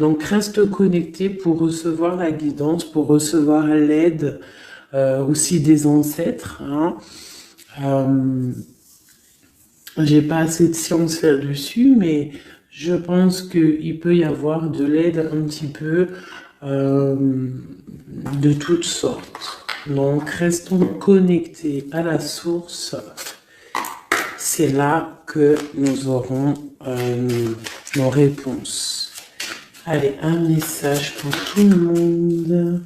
Donc, reste connecté pour recevoir la guidance, pour recevoir l'aide aussi des ancêtres. Hein. J'ai pas assez de science là-dessus, mais je pense qu'il peut y avoir de l'aide un petit peu de toutes sortes. Donc, restons connectés à la source. C'est là que nous aurons nos réponses. Allez, un message pour tout le monde.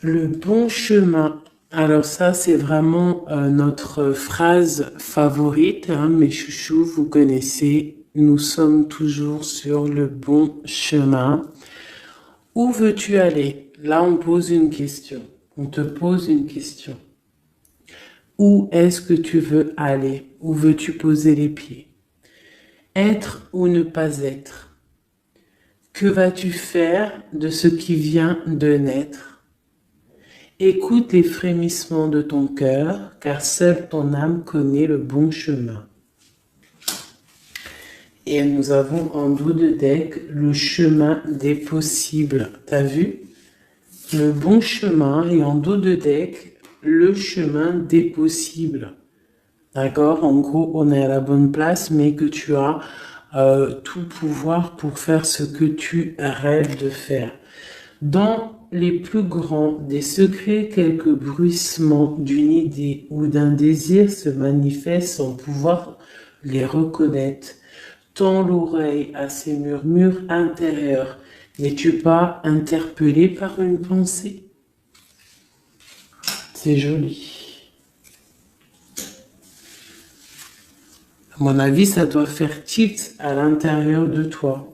Le bon chemin. Alors ça, c'est vraiment notre phrase favorite, hein, mes chouchous, vous connaissez. Nous sommes toujours sur le bon chemin. Où veux-tu aller? Là, on pose une question. On te pose une question. Où est-ce que tu veux aller? Où veux-tu poser les pieds? Être ou ne pas être? Que vas-tu faire de ce qui vient de naître? Écoute les frémissements de ton cœur, car seule ton âme connaît le bon chemin. Et nous avons en dos de deck le chemin des possibles. T'as vu? Le bon chemin et en dos de deck, le chemin des possibles. D'accord? En gros, on est à la bonne place, mais que tu as tout pouvoir pour faire ce que tu rêves de faire. Dans les plus grands des secrets, quelques bruissements d'une idée ou d'un désir se manifestent sans pouvoir les reconnaître. Tends l'oreille à ces murmures intérieurs. N'es-tu pas interpellé par une pensée? C'est joli. À mon avis, ça doit faire tilt à l'intérieur de toi.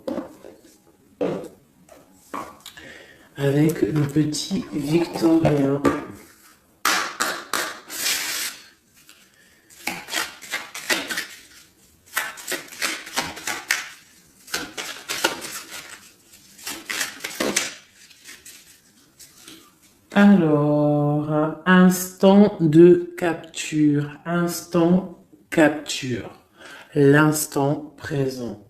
Avec le petit Victorien. Alors, instant de capture, instant capture, l'instant présent.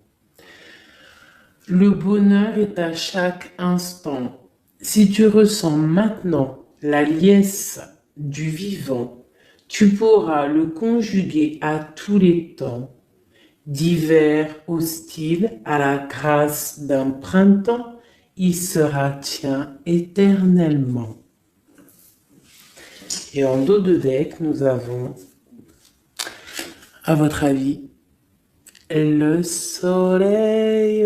Le bonheur est à chaque instant. Si tu ressens maintenant la liesse du vivant, tu pourras le conjuguer à tous les temps, d'hiver hostile à la grâce d'un printemps, il sera tien éternellement. Et en dos de deck, nous avons, à votre avis, le soleil,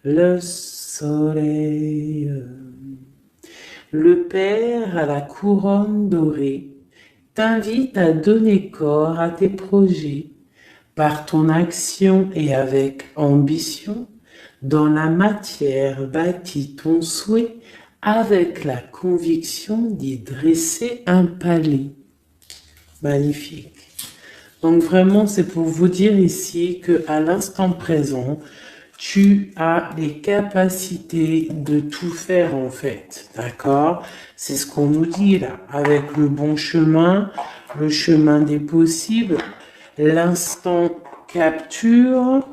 le soleil, le Père à la couronne dorée t'invite à donner corps à tes projets par ton action et avec ambition. Dans la matière bâtis ton souhait avec la conviction d'y dresser un palais. Magnifique. Donc vraiment, c'est pour vous dire ici qu'à l'instant présent, tu as les capacités de tout faire en fait, d'accord? C'est ce qu'on nous dit là, avec le bon chemin, le chemin des possibles, l'instant capture,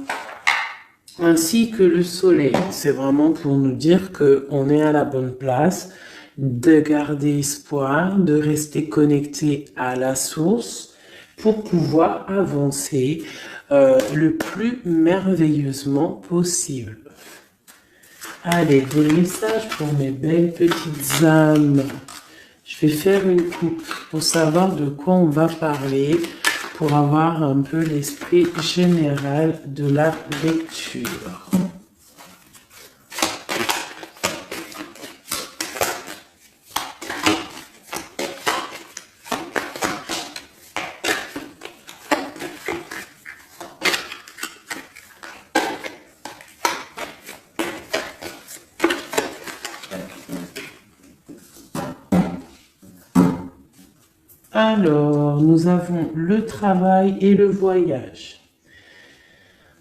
ainsi que le soleil. C'est vraiment pour nous dire qu'on est à la bonne place, de garder espoir, de rester connecté à la source pour pouvoir avancer le plus merveilleusement possible. Allez, des messages pour mes belles petites âmes. Je vais faire une coupe pour savoir de quoi on va parler, pour avoir un peu l'esprit général de la lecture. Alors, nous avons le travail et le voyage.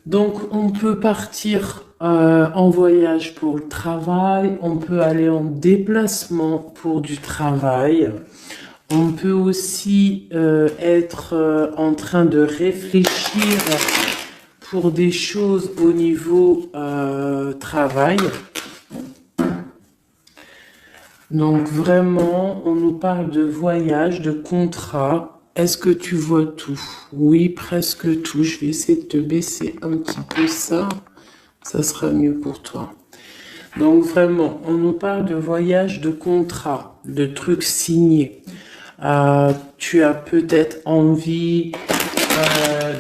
Donc, on peut partir en voyage pour le travail, on peut aller en déplacement pour du travail, on peut aussi être en train de réfléchir pour des choses au niveau travail. Donc vraiment, on nous parle de voyage, de contrat. Est-ce que tu vois tout? Oui, presque tout. Je vais essayer de te baisser un petit peu ça. Ça sera mieux pour toi. Donc vraiment, on nous parle de voyage, de contrat, de trucs signés. Tu as peut-être envie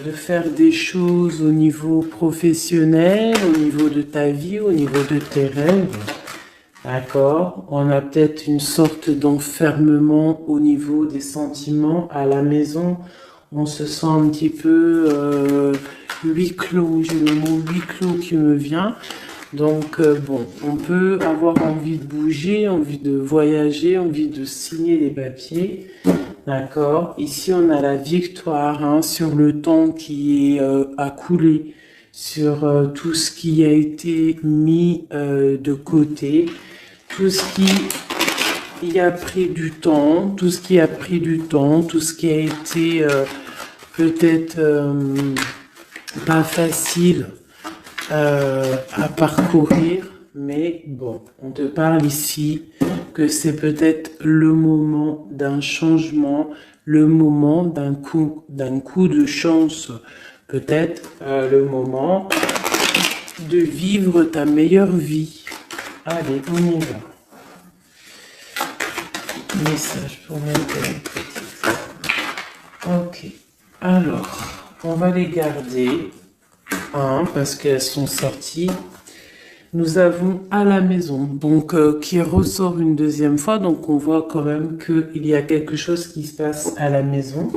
de faire des choses au niveau professionnel, au niveau de ta vie, au niveau de tes rêves. D'accord? On a peut-être une sorte d'enfermement au niveau des sentiments à la maison. On se sent un petit peu huis clos. J'ai le mot huis clos qui me vient. Donc bon, on peut avoir envie de bouger, envie de voyager, envie de signer des papiers. D'accord? Ici, on a la victoire hein, sur le temps qui est à couler, sur tout ce qui a été mis de côté, tout ce qui a pris du temps, tout ce qui a pris du temps, tout ce qui a été peut-être pas facile à parcourir, mais bon, on te parle ici que c'est peut-être le moment d'un changement, le moment d'un coup de chance, peut-être le moment de vivre ta meilleure vie. Allez, on y va. Message pour mes petites. Ok, alors, on va les garder. Parce qu'elles sont sorties. Nous avons à la maison, donc qui ressort une deuxième fois, donc on voit quand même qu'il y a quelque chose qui se passe à la maison.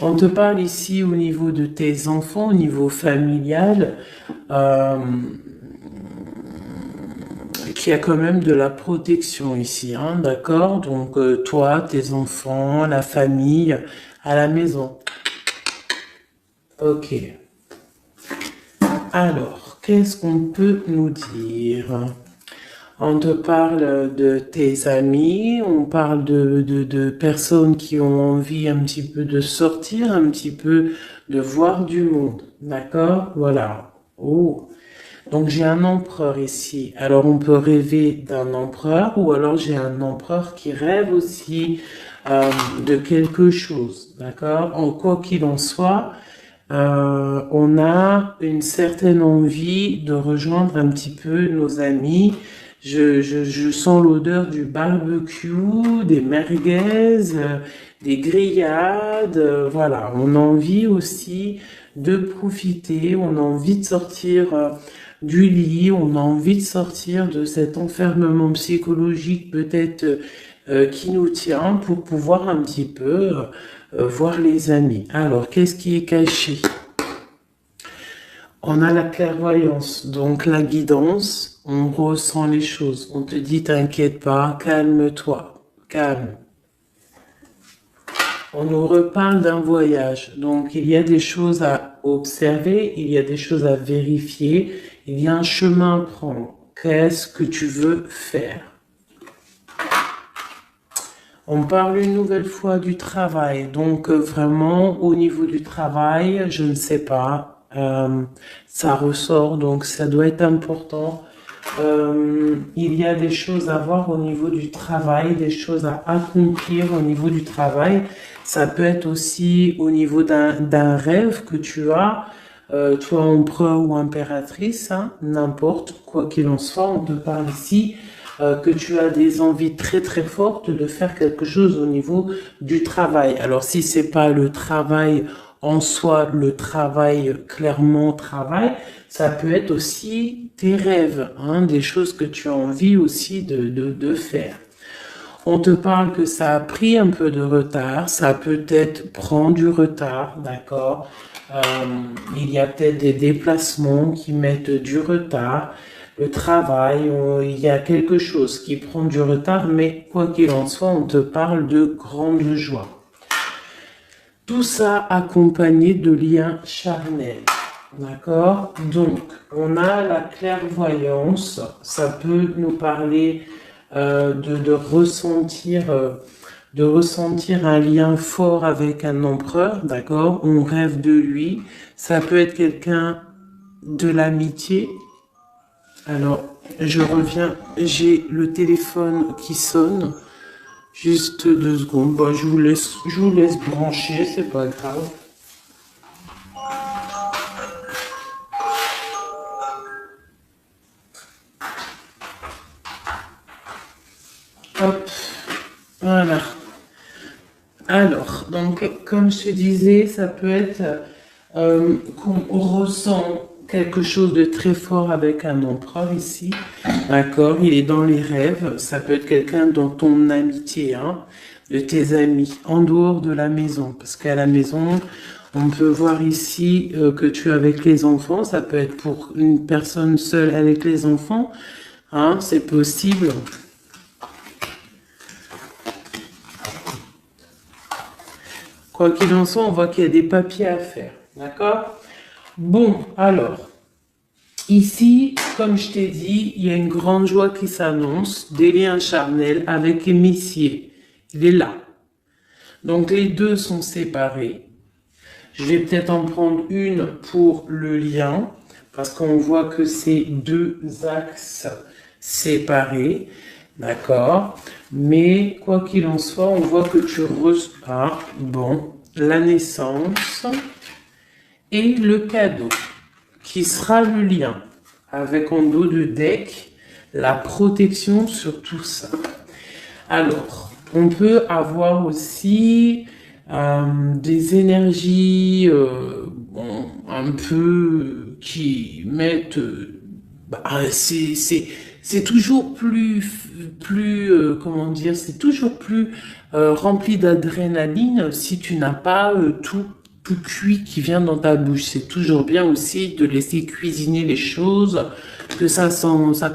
On te parle ici au niveau de tes enfants, au niveau familial, qu'il y a quand même de la protection ici, hein, d'accord? Donc toi, tes enfants, la famille, à la maison. Ok. Alors, qu'est-ce qu'on peut nous dire? On te parle de tes amis, on parle de personnes qui ont envie un petit peu de sortir, un petit peu de voir du monde. D'accord? Voilà. Oh. Donc j'ai un empereur ici. Alors on peut rêver d'un empereur ou alors j'ai un empereur qui rêve aussi de quelque chose. D'accord? En quoi qu'il en soit, on a une certaine envie de rejoindre un petit peu nos amis. Je sens l'odeur du barbecue, des merguez, des grillades. Voilà, on a envie aussi de profiter, on a envie de sortir du lit, on a envie de sortir de cet enfermement psychologique peut-être qui nous tient pour pouvoir un petit peu voir les amis. Alors, qu'est-ce qui est caché? On a la clairvoyance, donc la guidance, on ressent les choses. On te dit, t'inquiète pas, calme-toi, calme. On nous reparle d'un voyage, donc il y a des choses à observer, il y a des choses à vérifier, il y a un chemin à prendre. Qu'est-ce que tu veux faire? On parle une nouvelle fois du travail, donc vraiment au niveau du travail, je ne sais pas, ça ressort, donc ça doit être important. Il y a des choses à voir au niveau du travail, des choses à accomplir au niveau du travail. Ça peut être aussi au niveau d'un rêve que tu as, toi empereur ou impératrice, hein, n'importe quoi qu'il en soit, on te parle ici que tu as des envies très très fortes de faire quelque chose au niveau du travail. Alors si c'est pas le travail en soi, le travail clairement travail, ça peut être aussi tes rêves, hein, des choses que tu as envie aussi de faire. On te parle que ça a pris un peu de retard, ça peut-être prend du retard, d'accord. Il y a peut-être des déplacements qui mettent du retard. Le travail, il y a quelque chose qui prend du retard, mais quoi qu'il en soit, on te parle de grande joie. Tout ça accompagné de liens charnels. D'accord? Donc, on a la clairvoyance. Ça peut nous parler de ressentir de ressentir un lien fort avec un empereur, d'accord? On rêve de lui. Ça peut être quelqu'un de l'amitié. Alors, je reviens, j'ai le téléphone qui sonne. Juste 2 secondes. Bon, je vous laisse brancher, c'est pas grave. Hop, voilà. Alors, donc, comme je te disais, ça peut être qu'on ressent quelque chose de très fort avec un empereur ici, d'accord? Il est dans les rêves, ça peut être quelqu'un dans ton amitié, hein, de tes amis, en dehors de la maison, parce qu'à la maison, on peut voir ici que tu es avec les enfants, ça peut être pour une personne seule avec les enfants, hein, c'est possible. Quoi qu'il en soit, on voit qu'il y a des papiers à faire. D'accord? Bon, alors, ici, comme je t'ai dit, il y a une grande joie qui s'annonce, des liens charnels avec Messier. Il est là. Donc, les deux sont séparés. Je vais peut-être en prendre une pour le lien, parce qu'on voit que c'est 2 axes séparés. D'accord? Mais quoi qu'il en soit, on voit que tu reçois, bon, la naissance et le cadeau, qui sera le lien, avec en dos de deck, la protection sur tout ça. Alors, on peut avoir aussi des énergies bon, un peu qui mettent... c'est toujours comment dire, c'est toujours plus rempli d'adrénaline si tu n'as pas tout cuit qui vient dans ta bouche. C'est toujours bien aussi de laisser cuisiner les choses, que ça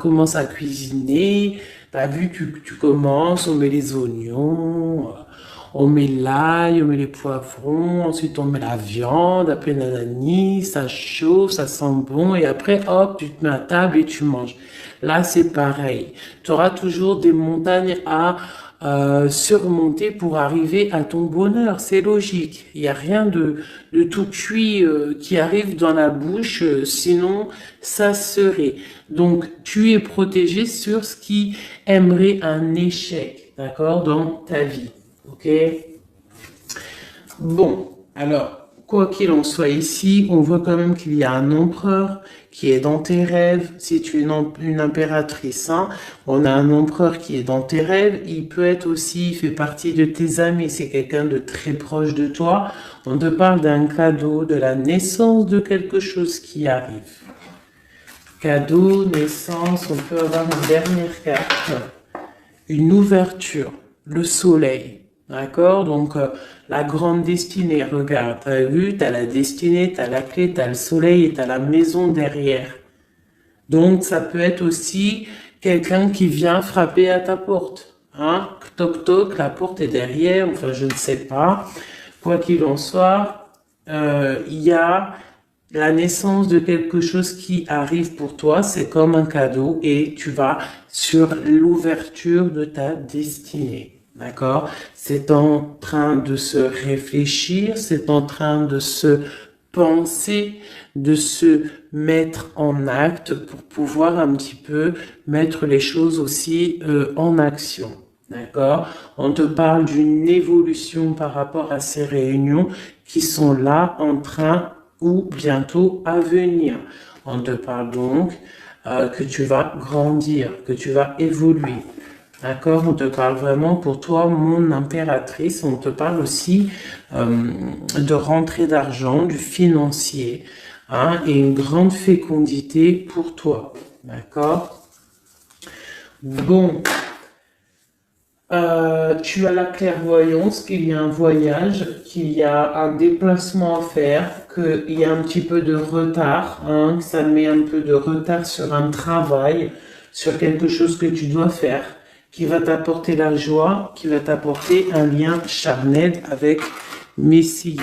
commence à cuisiner. T'as vu, tu commences, on met les oignons, on met l'ail, on met les poivrons, ensuite on met la viande, après nanani, ça chauffe, ça sent bon, et après, hop, tu te mets à table et tu manges. Là, c'est pareil. Tu auras toujours des montagnes à surmonter pour arriver à ton bonheur. C'est logique. Il n'y a rien de tout cuit qui arrive dans la bouche, sinon ça serait. Donc, tu es protégé sur ce qui aimerait un échec, d'accord, dans ta vie. Ok? Bon, alors, quoi qu'il en soit ici, on voit quand même qu'il y a un empereur qui est dans tes rêves. Si tu es une impératrice, hein, on a un empereur qui est dans tes rêves. Il peut être aussi, il fait partie de tes amis. C'est quelqu'un de très proche de toi. On te parle d'un cadeau, de la naissance de quelque chose qui arrive. Cadeau, naissance, on peut avoir une dernière carte. Une ouverture, le soleil. D'accord? Donc, la grande destinée, regarde, t'as vu, t'as la destinée, t'as la clé, t'as le soleil et t'as la maison derrière. Donc, ça peut être aussi quelqu'un qui vient frapper à ta porte. Hein? Toc toc, la porte est derrière, enfin, je ne sais pas. Quoi qu'il en soit, il y a la naissance de quelque chose qui arrive pour toi, c'est comme un cadeau et tu vas sur l'ouverture de ta destinée. D'accord? C'est en train de se réfléchir, c'est en train de se penser, de se mettre en acte pour pouvoir un petit peu mettre les choses aussi en action. D'accord? On te parle d'une évolution par rapport à ces réunions qui sont là en train ou bientôt à venir. On te parle donc que tu vas grandir, que tu vas évoluer. D'accord? On te parle vraiment pour toi, mon impératrice. On te parle aussi de rentrée d'argent, du financier, hein, et une grande fécondité pour toi. D'accord? Bon. Tu as la clairvoyance qu'il y a un voyage, qu'il y a un déplacement à faire, qu'il y a un petit peu de retard, hein, que ça met un peu de retard sur un travail, sur quelque chose que tu dois faire, qui va t'apporter la joie, qui va t'apporter un lien charnel avec Messier.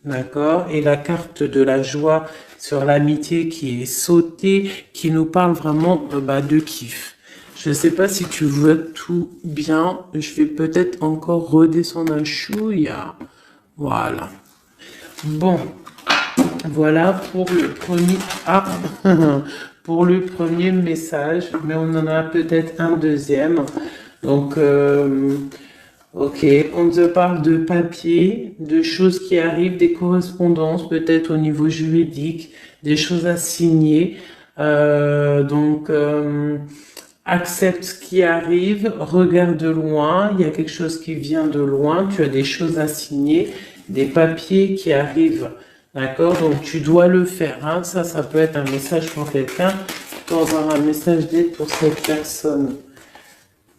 D'accord? Et la carte de la joie sur l'amitié qui est sautée, qui nous parle vraiment de kiff. Je ne sais pas si tu vois tout bien. Je vais peut-être encore redescendre un chouïa. Voilà. Bon, voilà pour le premier. Ah, pour le premier message, mais on en a peut-être un deuxième. Donc, ok, on te parle de papier, de choses qui arrivent, des correspondances, peut-être au niveau juridique, des choses à signer. Donc, accepte ce qui arrive, regarde de loin, il y a quelque chose qui vient de loin, tu as des choses à signer, des papiers qui arrivent. D'accord? Donc, tu dois le faire. Hein. Ça peut être un message pour quelqu'un, pour avoir un message d'aide pour cette personne.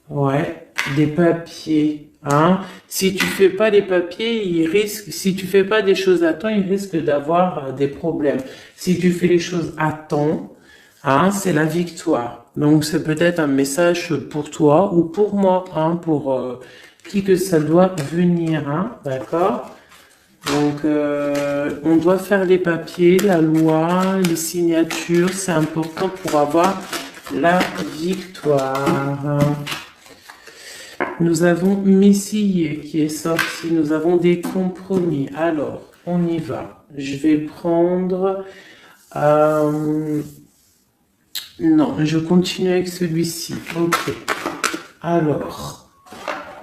Ouais, des papiers. Hein. Si tu fais pas les papiers, si tu fais pas des choses à temps, il risque d'avoir des problèmes. Si tu fais les choses à temps, hein, c'est la victoire. Donc c'est peut-être un message pour toi ou pour moi, hein, pour qui que ça doit venir, hein, d'accord? Donc on doit faire les papiers, la loi, les signatures, c'est important pour avoir la victoire. Nous avons Messie qui est sorti, nous avons des compromis. Alors, on y va. Je vais prendre... non, je continue avec celui-ci. Ok. Alors,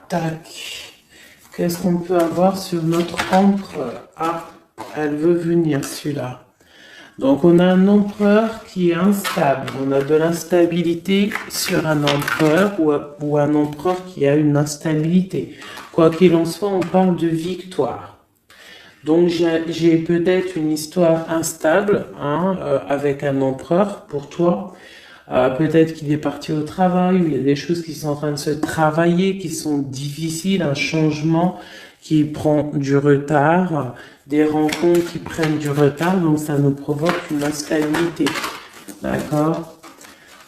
tac. Qu'est-ce qu'on peut avoir sur notre empereur? Ah, elle veut venir, celui-là. Donc, on a un empereur qui est instable. On a de l'instabilité sur un empereur ou un empereur qui a une instabilité. Quoi qu'il en soit, on parle de victoire. Donc, j'ai peut-être une histoire instable hein, avec un empereur pour toi. Peut-être qu'il est parti au travail, ou il y a des choses qui sont en train de se travailler, qui sont difficiles, un changement qui prend du retard, des rencontres qui prennent du retard, donc ça nous provoque une instabilité. D'accord?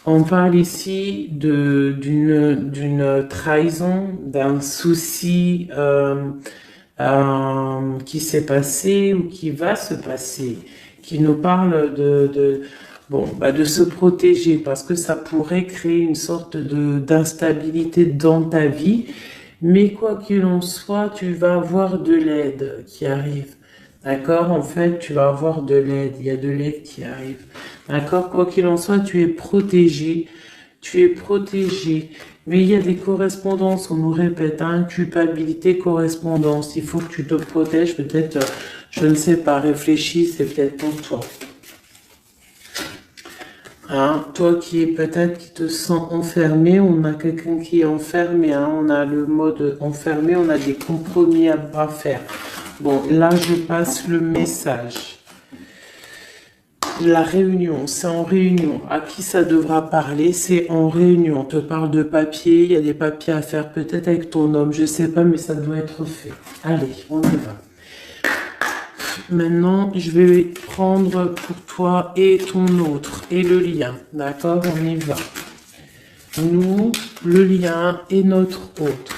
On parle ici d'une trahison, d'un souci qui s'est passé ou qui va se passer, qui nous parle de se protéger parce que ça pourrait créer une sorte d'instabilité dans ta vie. Mais quoi qu'il en soit, tu vas avoir de l'aide qui arrive. D'accord? En fait, tu vas avoir de l'aide. Il y a de l'aide qui arrive. D'accord? Quoi qu'il en soit, tu es protégé. Tu es protégé. Mais il y a des correspondances, on nous répète, hein, culpabilité, correspondance. Il faut que tu te protèges. Peut-être, je ne sais pas, réfléchis, c'est peut-être pour toi. Hein, toi qui te sens enfermé, on a quelqu'un qui est enfermé, hein, on a le mode enfermé, on a des compromis à faire. Bon, là je passe le message. La réunion, c'est en réunion. À qui ça devra parler? C'est en réunion. On te parle de papier, il y a des papiers à faire peut-être avec ton homme, je sais pas, mais ça doit être fait. Allez, on y va. Maintenant, je vais prendre pour toi et ton autre, et le lien. D'accord? On y va. Nous, le lien et notre autre.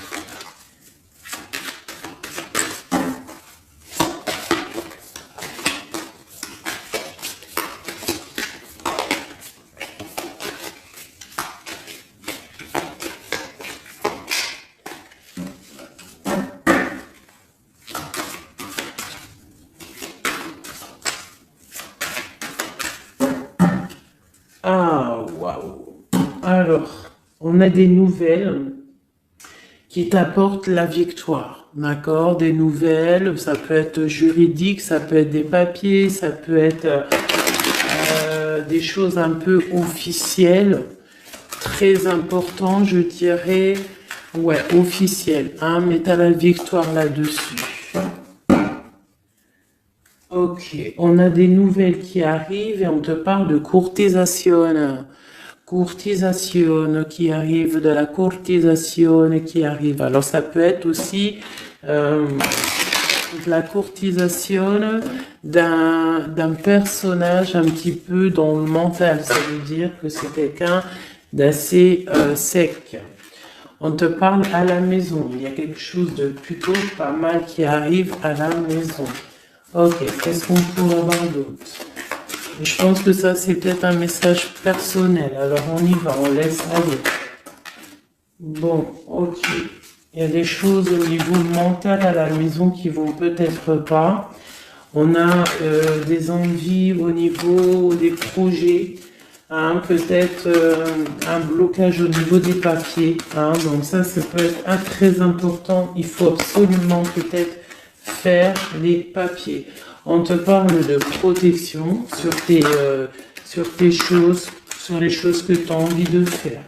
Ah, waouh. Alors, on a des nouvelles qui t'apportent la victoire. D'accord? Des nouvelles, ça peut être juridique, ça peut être des papiers, ça peut être des choses un peu officielles, très importantes, je dirais. Ouais, officielles, hein, mais t'as la victoire là-dessus. Ok, on a des nouvelles qui arrivent et on te parle de courtisation. Courtisation qui arrive, de la courtisation qui arrive. Alors ça peut être aussi de la courtisation d'un personnage un petit peu dans le mental. Ça veut dire que c'est quelqu'un d'assez sec. On te parle à la maison. Il y a quelque chose de plutôt pas mal qui arrive à la maison. Ok, qu'est-ce qu'on pourrait avoir d'autre? Je pense que ça, c'est peut-être un message personnel. Alors, on y va, on laisse aller. Bon, ok. Il y a des choses au niveau mental à la maison qui vont peut-être pas. On a des envies au niveau des projets, hein, peut-être un blocage au niveau des papiers. Hein, donc ça peut être très important. Il faut absolument peut-être faire les papiers. On te parle de protection sur tes choses, sur les choses que tu as envie de faire.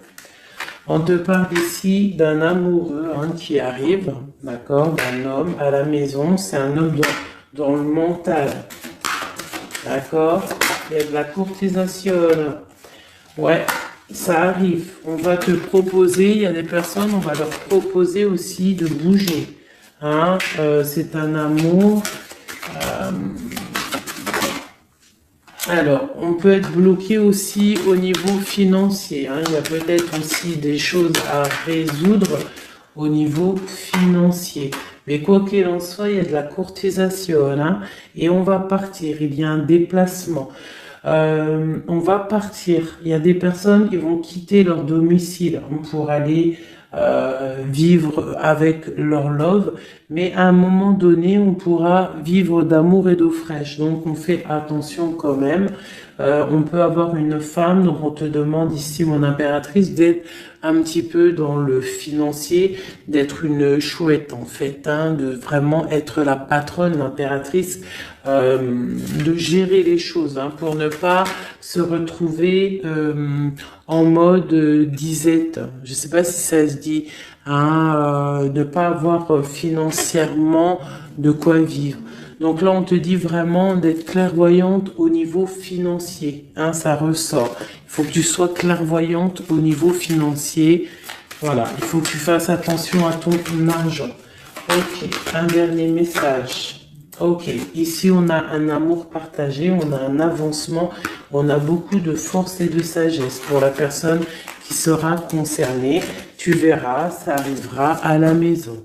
On te parle ici d'un amoureux hein, qui arrive, d'accord, d'un homme à la maison. C'est un homme dans le mental, d'accord. Il y a de la courtisation. Ouais, ça arrive. On va te proposer, il y a des personnes, on va leur proposer aussi de bouger. Hein, c'est un amour. Alors, on peut être bloqué aussi au niveau financier. Hein. Il y a peut-être aussi des choses à résoudre au niveau financier. Mais quoi qu'il en soit, il y a de la courtisation. Hein, et on va partir. Il y a un déplacement. On va partir. Il y a des personnes qui vont quitter leur domicile pour aller vivre avec leur love, mais à un moment donné, on pourra vivre d'amour et d'eau fraîche. Donc, on fait attention quand même. On peut avoir une femme, donc on te demande ici, mon impératrice, d'être un petit peu dans le financier, d'être une chouette en fait, hein, de vraiment être la patronne, l'impératrice, de gérer les choses, hein, pour ne pas se retrouver en mode disette. Je sais pas si ça se dit, hein, ne pas avoir financièrement de quoi vivre. Donc là, on te dit vraiment d'être clairvoyante au niveau financier. Hein, ça ressort. Il faut que tu sois clairvoyante au niveau financier. Voilà, il faut que tu fasses attention à ton argent. Ok, un dernier message. Ok, ici on a un amour partagé, on a un avancement, on a beaucoup de force et de sagesse pour la personne qui sera concernée. Tu verras, ça arrivera à la maison.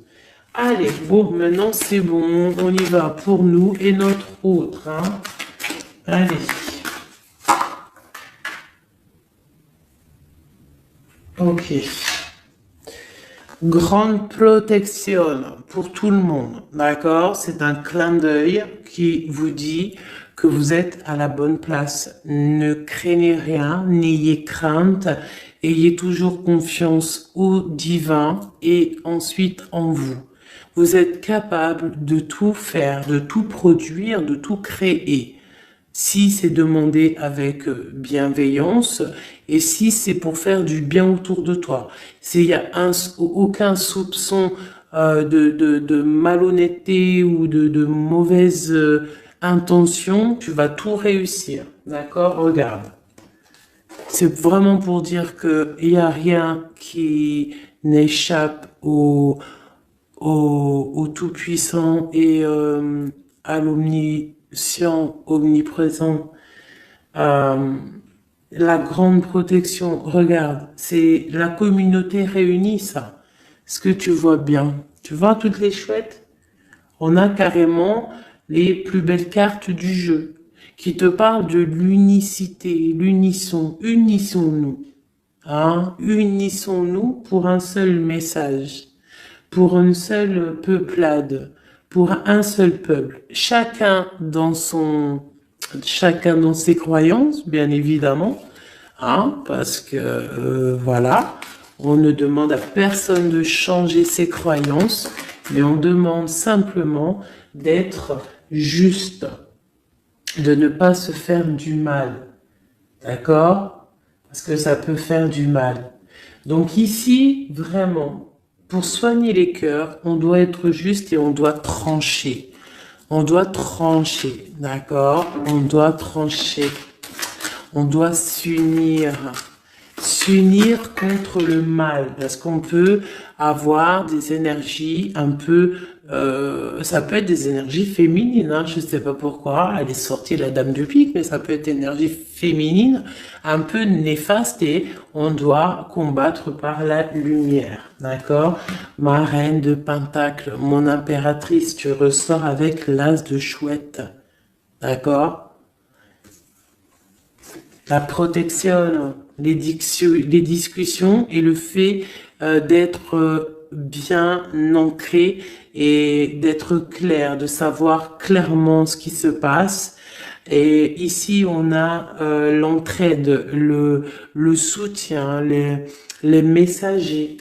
Allez, bon, maintenant c'est bon, on y va pour nous et notre autre. Hein. Allez. Ok. Grande protection pour tout le monde, d'accord? C'est un clin d'œil qui vous dit que vous êtes à la bonne place. Ne craignez rien, n'ayez crainte, ayez toujours confiance au divin et ensuite en vous. Vous êtes capable de tout faire, de tout produire, de tout créer. Si c'est demandé avec bienveillance et si c'est pour faire du bien autour de toi. S'il y a aucun soupçon de malhonnêteté ou de mauvaise intention, tu vas tout réussir. D'accord? Regarde. C'est vraiment pour dire que il n'y a rien qui n'échappe au Tout-Puissant et à l'omniscient, omniprésent, la grande protection. Regarde, c'est la communauté réunie, ça. Est-ce que tu vois bien? Tu vois toutes les chouettes? On a carrément les plus belles cartes du jeu qui te parlent de l'unicité, l'unisson. Unissons-nous. Hein? Unissons-nous pour un seul message, pour une seule peuplade, pour un seul peuple. Chacun dans ses croyances, bien évidemment, hein, parce que voilà, on ne demande à personne de changer ses croyances, mais on demande simplement d'être juste, de ne pas se faire du mal, d'accord? Parce que ça peut faire du mal. Donc ici, vraiment, pour soigner les cœurs, on doit être juste et on doit trancher. On doit trancher, d'accord? On doit trancher. On doit s'unir. S'unir contre le mal. Parce qu'on peut avoir des énergies un peu... ça peut être des énergies féminines. Hein, je ne sais pas pourquoi. Elle est sortie la dame du pique, mais ça peut être énergie féminine un peu néfaste et on doit combattre par la lumière. D'accord? Ma reine de Pentacle, mon impératrice, tu ressors avec l'as de chouette. D'accord? La protection. les discussions et le fait d'être bien ancré et d'être clair, de savoir clairement ce qui se passe. Et ici, on a l'entraide, le soutien, les messagers,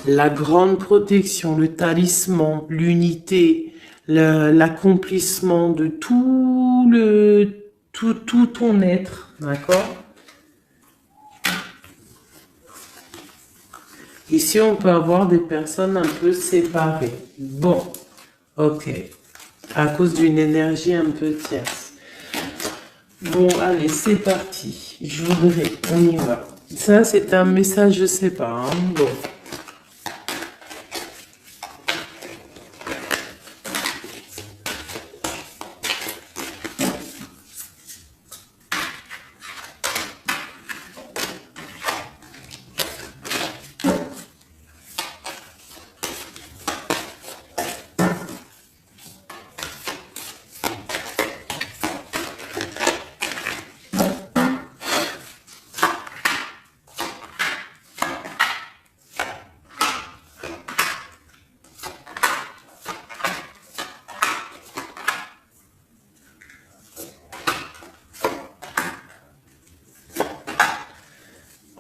la grande protection, le talisman, l'unité, l'accomplissement de tout ton être, d'accord? Ici, on peut avoir des personnes un peu séparées. Bon, ok. À cause d'une énergie un peu tierce. Bon, allez, c'est parti. Je voudrais, on y va. Ça, c'est un message, je sais pas. Hein. Bon.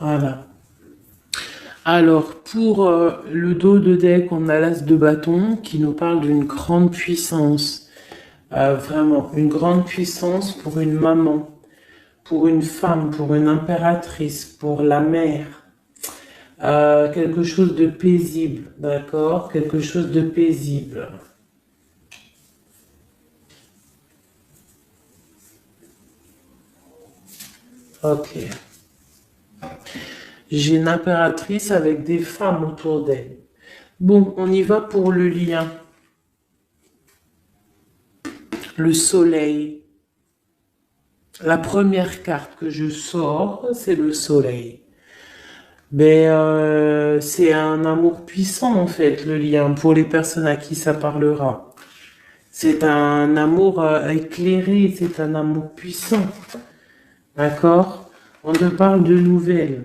Voilà. Alors, pour le dos de deck, on a l'as de bâton qui nous parle d'une grande puissance. Vraiment, une grande puissance pour une maman, pour une femme, pour une impératrice, pour la mère. Quelque chose de paisible, d'accord? Quelque chose de paisible. Ok. J'ai une impératrice avec des femmes autour d'elle. Bon, on y va pour le lien. Le soleil. La première carte que je sors, c'est le soleil. Mais c'est un amour puissant en fait, le lien, pour les personnes à qui ça parlera. C'est un amour éclairé, c'est un amour puissant. D'accord? On te parle de nouvelles,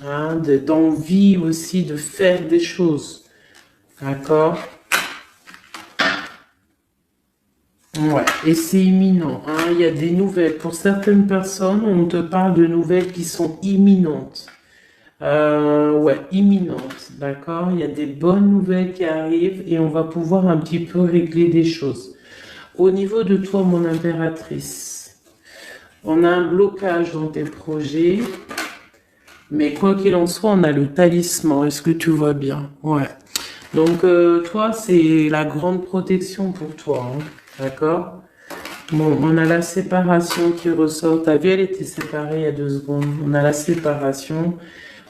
hein, d'envie aussi de faire des choses. D'accord? Ouais, et c'est imminent, hein, il y a des nouvelles. Pour certaines personnes, on te parle de nouvelles qui sont imminentes. Ouais, imminentes, d'accord? Il y a des bonnes nouvelles qui arrivent et on va pouvoir un petit peu régler des choses. Au niveau de toi, mon impératrice, on a un blocage dans tes projets, mais quoi qu'il en soit, on a le talisman. Est-ce que tu vois bien? Ouais. Donc, toi, c'est la grande protection pour toi, hein, d'accord? Bon, on a la séparation qui ressort. T'as vu, elle était séparée il y a 2 secondes. On a la séparation,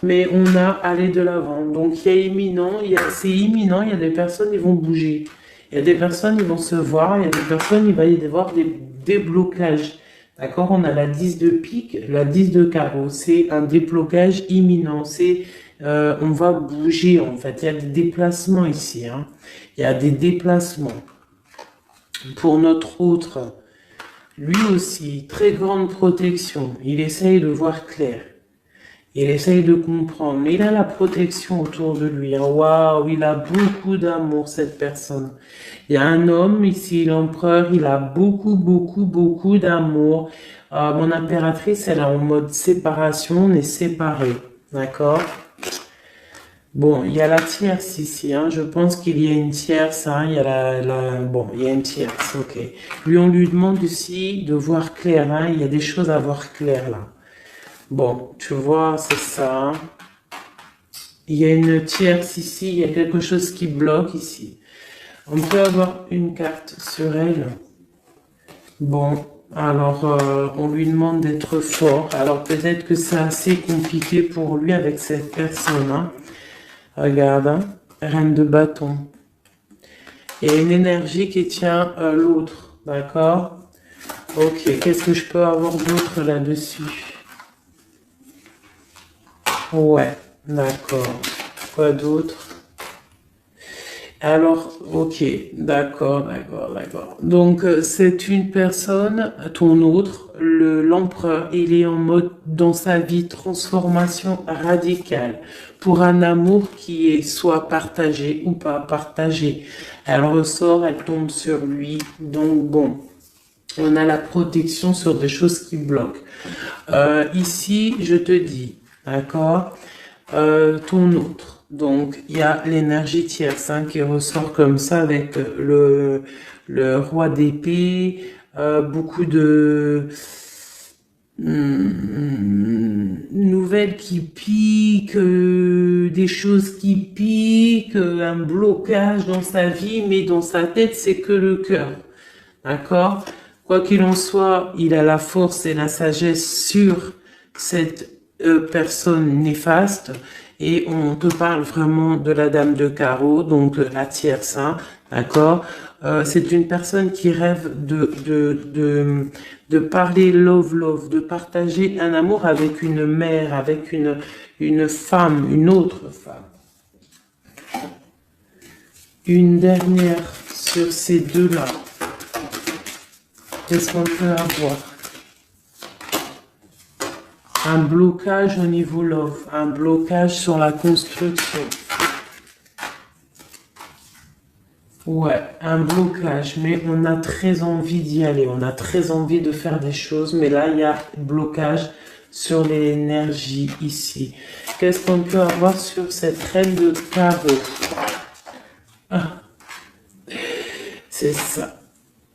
mais on a aller de l'avant. Donc, il y a imminent, c'est imminent. Il y a des personnes qui vont bouger. Il y a des personnes qui vont se voir. Il y a des personnes, il va y avoir des déblocages. D'accord? On a la 10 de pique, la 10 de carreau. C'est un déblocage imminent. On va bouger, en fait. Il y a des déplacements ici, hein. Il y a des déplacements. Pour notre autre, lui aussi, très grande protection. Il essaye de voir clair. Il essaye de comprendre. Mais il a la protection autour de lui. Hein. Waouh, il a beaucoup d'amour, cette personne. Il y a un homme ici, l'empereur, il a beaucoup d'amour. Mon impératrice, elle est en mode séparation, on est séparés. D'accord? Bon, il y a la tierce ici, hein. Je pense qu'il y a une tierce, hein. Il y a bon, il y a une tierce, ok. Lui, on lui demande aussi de voir clair, hein. Il y a des choses à voir clair, là. Bon, tu vois, c'est ça. Il y a une tierce ici, il y a quelque chose qui bloque ici. On peut avoir une carte sur elle. Bon, alors, on lui demande d'être fort. Alors, peut-être que c'est assez compliqué pour lui avec cette personne, hein. Regarde, hein, reine de bâton. Il y a une énergie qui tient l'autre, d'accord? Ok, qu'est-ce que je peux avoir d'autre là-dessus? Ouais, d'accord. Quoi d'autre? Alors, ok, d'accord, d'accord, d'accord. Donc, c'est une personne, ton autre, l'empereur, il est en mode dans sa vie transformation radicale pour un amour qui est soit partagé ou pas partagé. Elle ressort, elle tombe sur lui. Donc, bon, on a la protection sur des choses qui bloquent. Ici, je te dis, d'accord, ton autre. Donc, il y a l'énergie tierce hein, qui ressort comme ça avec le roi d'épée, beaucoup de nouvelles qui piquent, des choses qui piquent, un blocage dans sa vie, mais dans sa tête, c'est que le cœur. D'accord? Quoi qu'il en soit, il a la force et la sagesse sur cette personne néfaste et on te parle vraiment de la dame de carreau, donc la tierce, hein, d'accord? C'est une personne qui rêve de parler love, de partager un amour avec une mère, avec une femme, une autre femme. Une dernière sur ces deux-là. Qu'est-ce qu'on peut avoir? Un blocage au niveau love, un blocage sur la construction. Ouais, un blocage, mais on a très envie d'y aller, on a très envie de faire des choses, mais là, il y a blocage sur l'énergie ici. Qu'est-ce qu'on peut avoir sur cette reine de carreau? Ah, c'est ça.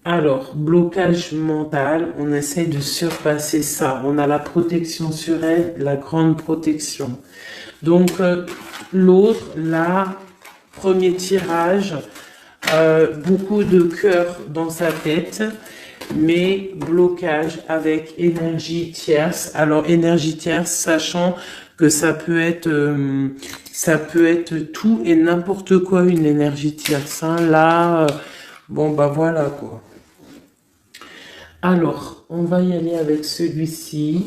Alors, blocage mental, on essaie de surpasser ça. On a la protection sur elle, la grande protection. Donc, l'autre, là, premier tirage, beaucoup de cœur dans sa tête, mais blocage avec énergie tierce. Alors, énergie tierce, sachant que ça peut être tout et n'importe quoi, une énergie tierce. Hein. Là, bon, bah voilà quoi. Alors, on va y aller avec celui-ci.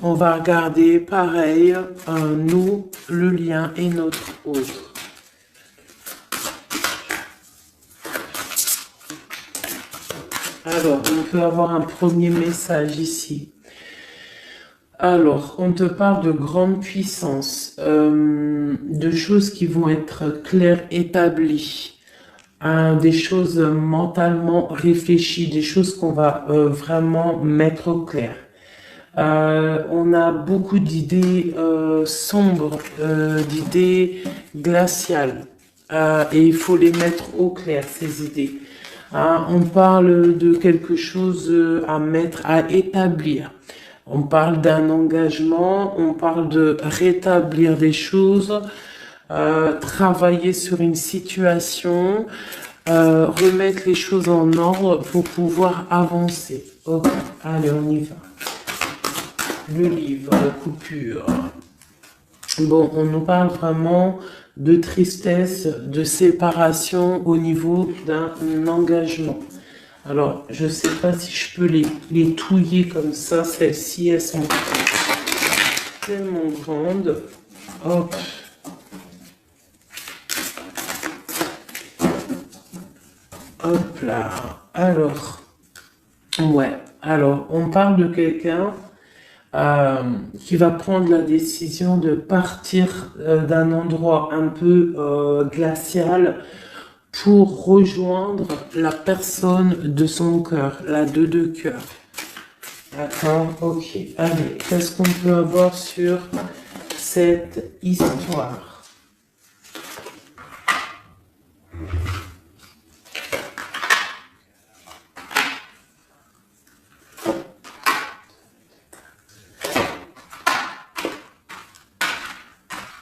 On va regarder, pareil, nous, le lien et notre autre. Alors, on peut avoir un premier message ici. Alors, on te parle de grande puissance, de choses qui vont être claires, établies. Des choses mentalement réfléchies, des choses qu'on va vraiment mettre au clair. On a beaucoup d'idées sombres, d'idées glaciales, et il faut les mettre au clair, ces idées. On parle de quelque chose à mettre, à établir. On parle d'un engagement, on parle de rétablir des choses, travailler sur une situation, remettre les choses en ordre pour pouvoir avancer. Ok, allez, on y va. Le livre, la coupure. Bon, on nous parle vraiment de tristesse, de séparation au niveau d'un engagement. Alors, je ne sais pas si je peux les touiller comme ça. Celles-ci, elles sont tellement grandes. Hop. Hop là. Alors, ouais. Alors, on parle de quelqu'un qui va prendre la décision de partir d'un endroit un peu glacial pour rejoindre la personne de son cœur, la deux de cœur. D'accord, ok. Allez, qu'est-ce qu'on peut avoir sur cette histoire?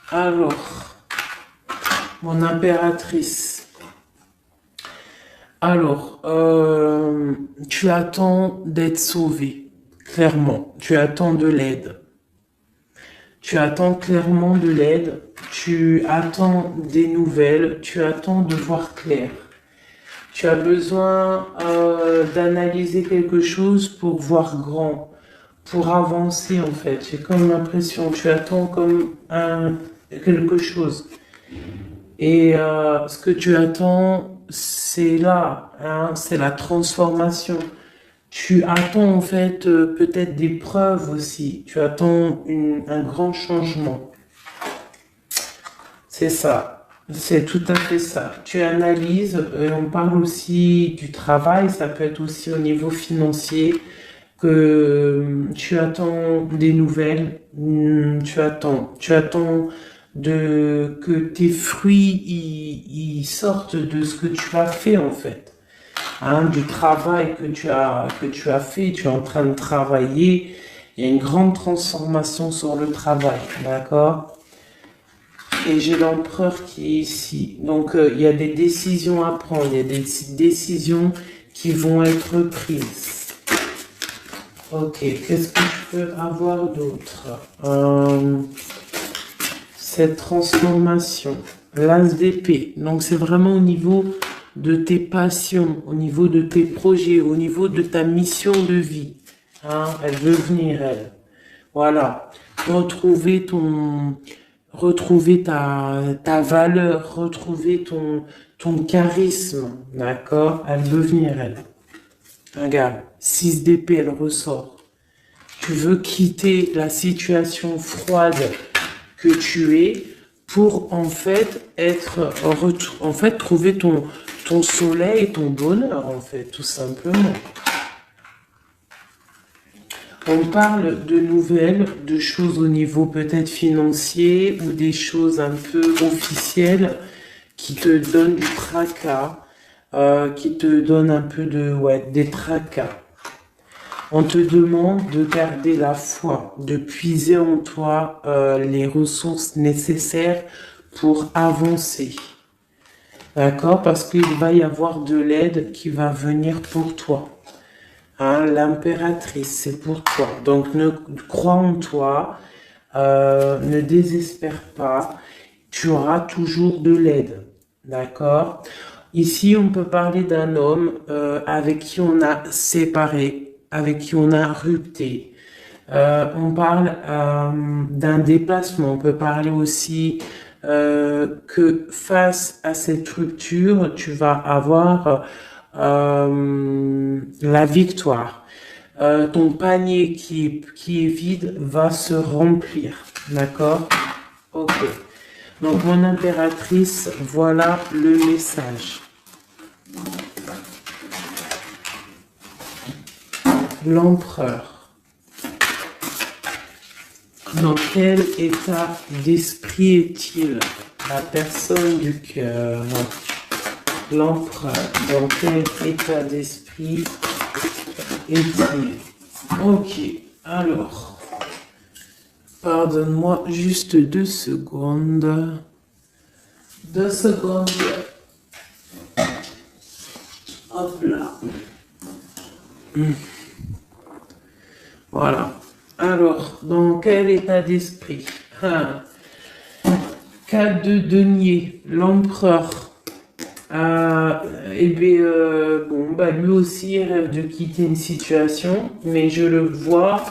Alors, mon impératrice. Alors, tu attends d'être sauvé, clairement. Tu attends de l'aide. Tu attends clairement de l'aide. Tu attends des nouvelles. Tu attends de voir clair. Tu as besoin d'analyser quelque chose pour voir grand, pour avancer en fait. J'ai comme l'impression, tu attends comme quelque chose. Et ce que tu attends, c'est là, hein, c'est la transformation. Tu attends en fait peut-être des preuves aussi. Tu attends un grand changement. C'est ça. C'est tout à fait ça. Tu analyses, on parle aussi du travail, ça peut être aussi au niveau financier, que tu attends des nouvelles, tu attends que tes fruits ils sortent de ce que tu as fait en fait, hein, du travail que tu as fait, tu es en train de travailler. Il y a une grande transformation sur le travail, d'accord? Et j'ai l'empereur qui est ici. Donc, il y a des décisions à prendre, il y a des décisions qui vont être prises. Ok, qu'est-ce que je peux avoir d'autre? Cette transformation, l'as d'épée. Donc, c'est vraiment au niveau de tes passions, au niveau de tes projets, au niveau de ta mission de vie. Hein, elle veut venir, elle. Voilà. Retrouver ta valeur, retrouver ton charisme, d'accord? Elle veut venir, elle. Regarde, 6 d'épée, elle ressort. Tu veux quitter la situation froide que tu es pour en fait trouver ton soleil et ton bonheur, en fait, tout simplement. On parle de nouvelles, de choses au niveau peut-être financier ou des choses un peu officielles qui te donnent du tracas, qui te donnent un peu des tracas. On te demande de garder la foi, de puiser en toi les ressources nécessaires pour avancer. D'accord? Parce qu'il va y avoir de l'aide qui va venir pour toi. Hein, l'impératrice, c'est pour toi. Donc, crois en toi, ne désespère pas. Tu auras toujours de l'aide. D'accord? Ici, on peut parler d'un homme avec qui on a séparé, avec qui on a rupté. On parle d'un déplacement. On peut parler aussi que face à cette rupture, tu vas avoir la victoire. Ton panier qui est vide va se remplir. D'accord? Ok. Donc, mon impératrice, voilà le message. L'empereur. Dans quel état d'esprit est-il? La personne du cœur. L'empereur. Dans quel état d'esprit est-il? Ok. Alors, pardonne-moi juste 2 secondes. 2 secondes. Hop là. Voilà. Alors, dans quel état d'esprit? 4 de denier, l'empereur. Lui aussi il rêve de quitter une situation, mais je le vois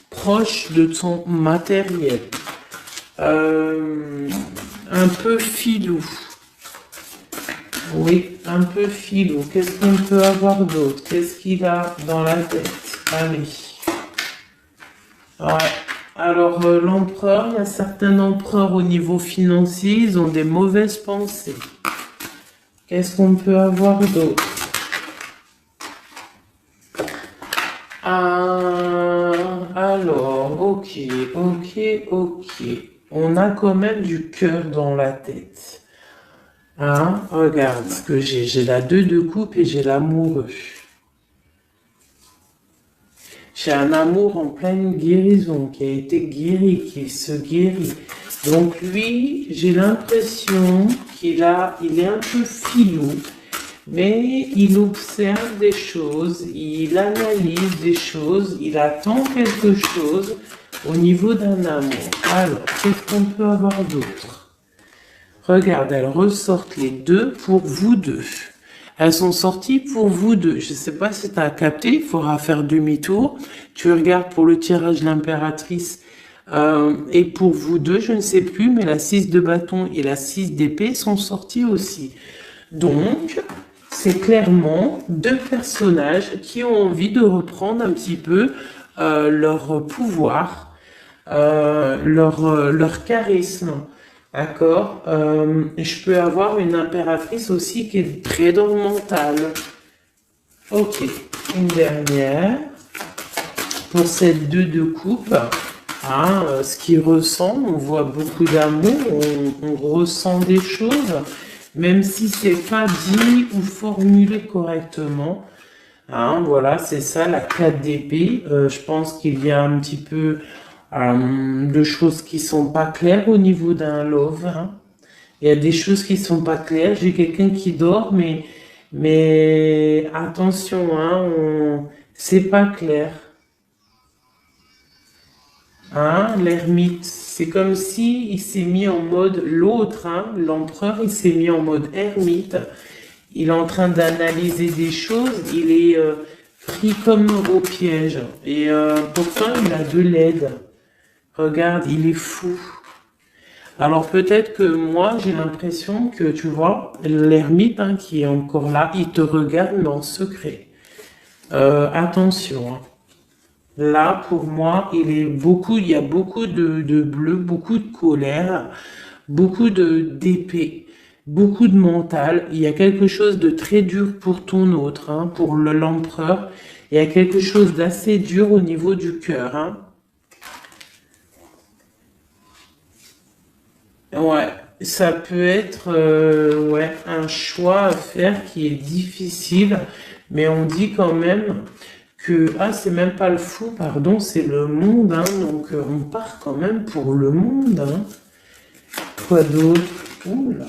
proche de son matériel. Un peu filou. Oui, un peu filou. Qu'est-ce qu'on peut avoir d'autre? Qu'est-ce qu'il a dans la tête? Allez. Ouais. Alors, l'empereur, il y a certains empereurs au niveau financier, ils ont des mauvaises pensées. Qu'est-ce qu'on peut avoir d'autre? Alors, ok. On a quand même du cœur dans la tête. Hein? Regarde ce que j'ai. J'ai la 2 de coupe et j'ai l'amoureux. J'ai un amour en pleine guérison, qui a été guéri, qui se guérit. Donc lui, j'ai l'impression il est un peu filou, mais il observe des choses, il analyse des choses, il attend quelque chose au niveau d'un amour. Alors, qu'est-ce qu'on peut avoir d'autre? Regarde, elles ressortent les 2 pour vous deux. Elles sont sorties pour vous deux. Je ne sais pas si tu as capté, il faudra faire demi-tour. Tu regardes pour le tirage de l'impératrice Et pour vous deux, je ne sais plus, mais la 6 de bâton et la 6 d'épée sont sortis aussi. Donc, c'est clairement deux personnages qui ont envie de reprendre un petit peu leur pouvoir, leur charisme. D'accord. Je peux avoir une impératrice aussi qui est très dans le mental. Ok, une dernière. Pour cette 2 de coupe, hein, ce qui ressent, on voit beaucoup d'amour, on ressent des choses, même si c'est pas dit ou formulé correctement. Hein, voilà, c'est ça la 4 d'épée. Je pense qu'il y a un petit peu de choses qui sont pas claires au niveau d'un love. Hein. Il y a des choses qui sont pas claires. J'ai quelqu'un qui dort, mais attention, hein, c'est pas clair. Hein, l'ermite, c'est comme si il s'est mis en mode l'autre, hein, l'empereur, il s'est mis en mode ermite. Il est en train d'analyser des choses, il est pris comme au piège. Et pourtant, il a de l'aide. Regarde, il est fou. Alors peut-être que moi, j'ai l'impression que, tu vois, l'ermite hein, qui est encore là, il te regarde, mais en secret. Attention. Hein. Là, pour moi, il y a beaucoup de bleu, beaucoup de colère, beaucoup d'épée, beaucoup de mental. Il y a quelque chose de très dur pour ton autre, hein, pour l'empereur. Il y a quelque chose d'assez dur au niveau du cœur, hein. Ouais, ça peut être ouais, un choix à faire qui est difficile, mais on dit quand même que ah c'est même pas le fou, pardon, c'est le monde, hein, donc on part quand même pour le monde. Hein. Quoi d'autre? Oula.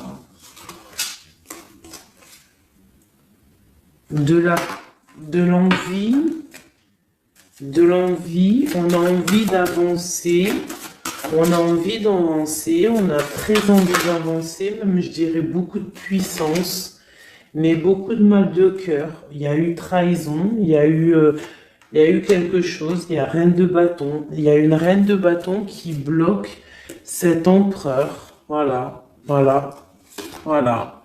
De la de l'envie, de l'envie, on a envie d'avancer. On a envie d'avancer, on a très envie d'avancer, même je dirais beaucoup de puissance, mais beaucoup de mal de cœur. Il y a eu trahison, il y a eu quelque chose, il y a reine de bâton, il y a une reine de bâton qui bloque cet empereur. Voilà, voilà, voilà,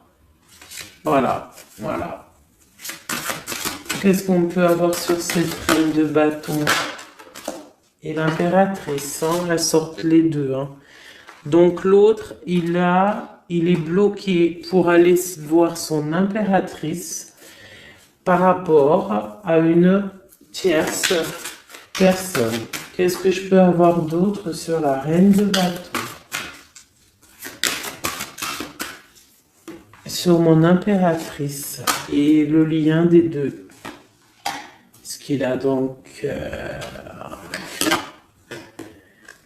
voilà, voilà. Qu'est-ce qu'on peut avoir sur cette reine de bâton? Et l'impératrice, hein, elles sortent les deux. Hein. Donc l'autre, il est bloqué pour aller voir son impératrice par rapport à une tierce personne. Qu'est-ce que je peux avoir d'autre sur la reine de bâton? Sur mon impératrice et le lien des deux. Ce qu'il a donc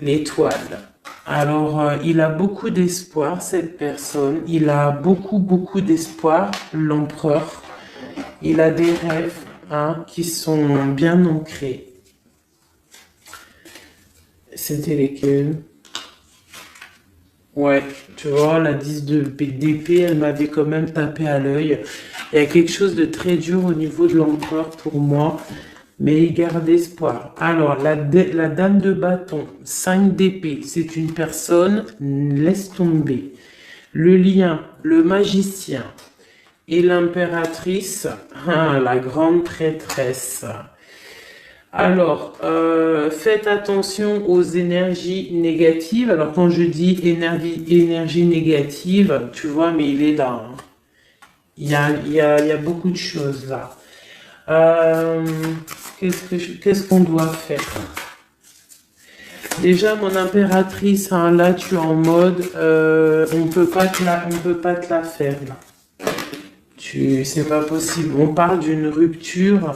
l'étoile. Alors, il a beaucoup d'espoir, cette personne. Il a beaucoup, beaucoup d'espoir, l'empereur. Il a des rêves hein, qui sont bien ancrés. C'était lesquels? Ouais, tu vois, la 10 d'épée, elle m'avait quand même tapé à l'œil. Il y a quelque chose de très dur au niveau de l'empereur pour moi. Mais il garde espoir. Alors, la dame de bâton, 5 d'épée, c'est une personne, laisse tomber. Le lien, le magicien et l'impératrice, hein, la grande traîtresse. Alors, faites attention aux énergies négatives. Alors, quand je dis énergie négative, tu vois, mais il est là. Hein. Il y a beaucoup de choses là. Qu'est-ce qu'on doit faire? Déjà, mon impératrice, hein, là, tu es en mode, on peut pas te la faire, là. C'est pas possible. On parle d'une rupture,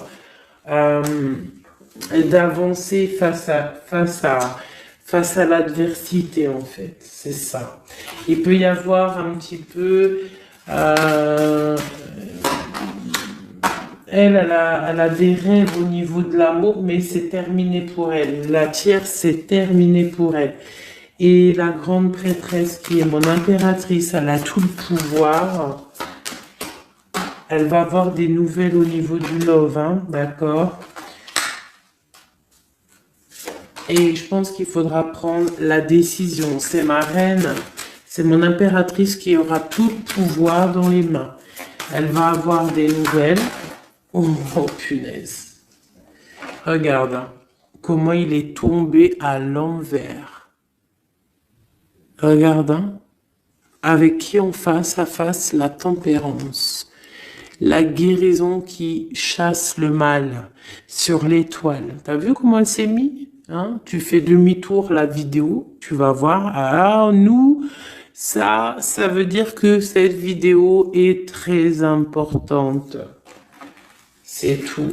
d'avancer face à l'adversité, en fait. C'est ça. Il peut y avoir un petit peu, elle a des rêves au niveau de l'amour, mais c'est terminé pour elle. La tierce, c'est terminé pour elle. Et la grande prêtresse, qui est mon impératrice, elle a tout le pouvoir. Elle va avoir des nouvelles au niveau du love, hein, d'accord? Et je pense qu'il faudra prendre la décision. C'est ma reine, c'est mon impératrice qui aura tout le pouvoir dans les mains. Elle va avoir des nouvelles. Oh, oh punaise. Regarde hein, comment il est tombé à l'envers. Regarde, hein, avec qui on face à face la tempérance. La guérison qui chasse le mal sur l'étoile. T'as vu comment elle s'est mise hein? Tu fais demi-tour la vidéo, tu vas voir. Ah, nous, ça veut dire que cette vidéo est très importante. C'est tout.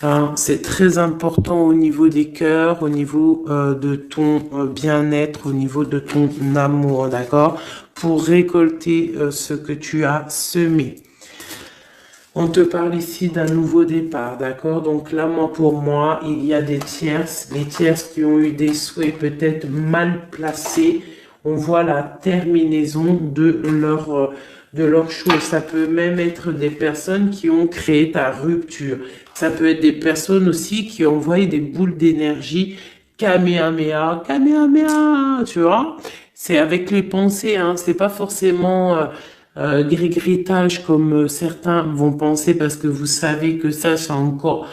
Hein, c'est très important au niveau des cœurs, au niveau de ton bien-être, au niveau de ton amour, d'accord? Pour récolter ce que tu as semé. On te parle ici d'un nouveau départ, d'accord? Donc là, pour moi, il y a des tierces, les tierces qui ont eu des souhaits peut-être mal placés. On voit la terminaison de leur chose. Ça peut même être des personnes qui ont créé ta rupture. Ça peut être des personnes aussi qui ont envoyé des boules d'énergie. Kamehameha, Kamehameha, tu vois? C'est avec les pensées, hein. C'est pas forcément gris-gritage comme certains vont penser parce que vous savez que ça, c'est encore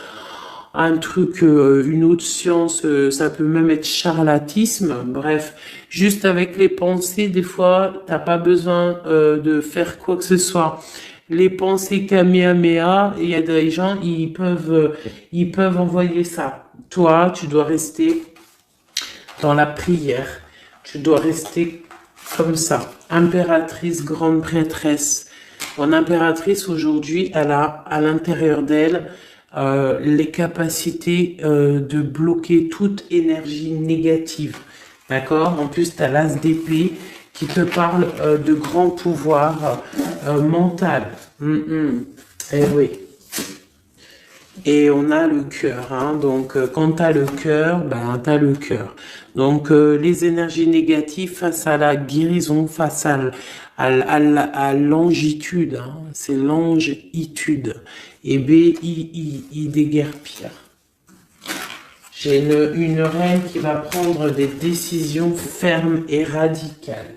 un truc, une autre science, ça peut même être charlatisme. Bref, juste avec les pensées, des fois, t'as pas besoin de faire quoi que ce soit. Les pensées Kamehameha, il y a des gens, ils peuvent envoyer ça. Toi, tu dois rester dans la prière. Tu dois rester comme ça. Impératrice, grande prêtresse. Mon impératrice, aujourd'hui, elle a à l'intérieur d'elle les capacités de bloquer toute énergie négative. D'accord? En plus, tu as l'as d'épée qui te parle de grand pouvoir mental. Eh oui. Et on a le cœur, hein. Donc quand tu as le cœur, ben tu as le cœur. Donc les énergies négatives face à la guérison, face à l'angitude, hein. C'est l'angitude. Et B-I-I déguerpir. J'ai une reine qui va prendre des décisions fermes et radicales.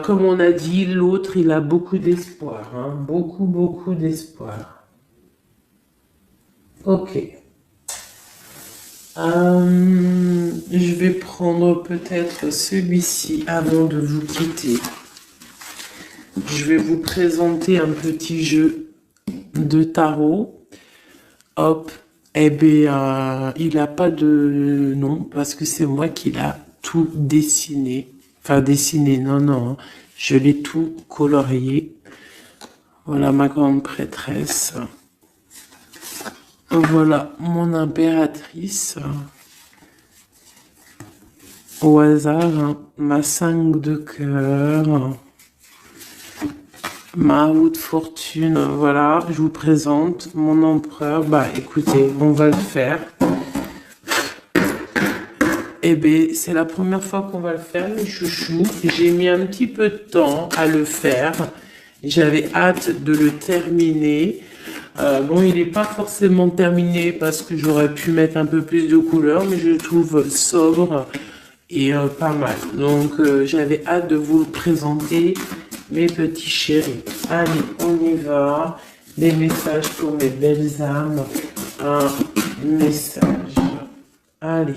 Comme on a dit, l'autre, il a beaucoup d'espoir, hein. Beaucoup d'espoir. Ok. Je vais prendre peut-être celui-ci avant de vous quitter. Je vais vous présenter un petit jeu de tarot. Hop. Eh bien, il n'a pas de nom parce que c'est moi qui l'ai tout dessiné. Enfin, dessiné, non. Je l'ai tout colorié. Voilà ma grande prêtresse. Voilà mon impératrice. Au hasard, hein, ma 5 de cœur. Ma roue de fortune. Voilà, je vous présente mon empereur. Bah écoutez, on va le faire. Eh bien, c'est la première fois qu'on va le faire, les chouchous. J'ai mis un petit peu de temps à le faire. J'avais hâte de le terminer. Bon, il n'est pas forcément terminé parce que j'aurais pu mettre un peu plus de couleurs, mais je le trouve sobre et pas mal. Donc, j'avais hâte de vous le présenter, mes petits chéris. Allez, on y va. Des messages pour mes belles âmes. Un message. Allez.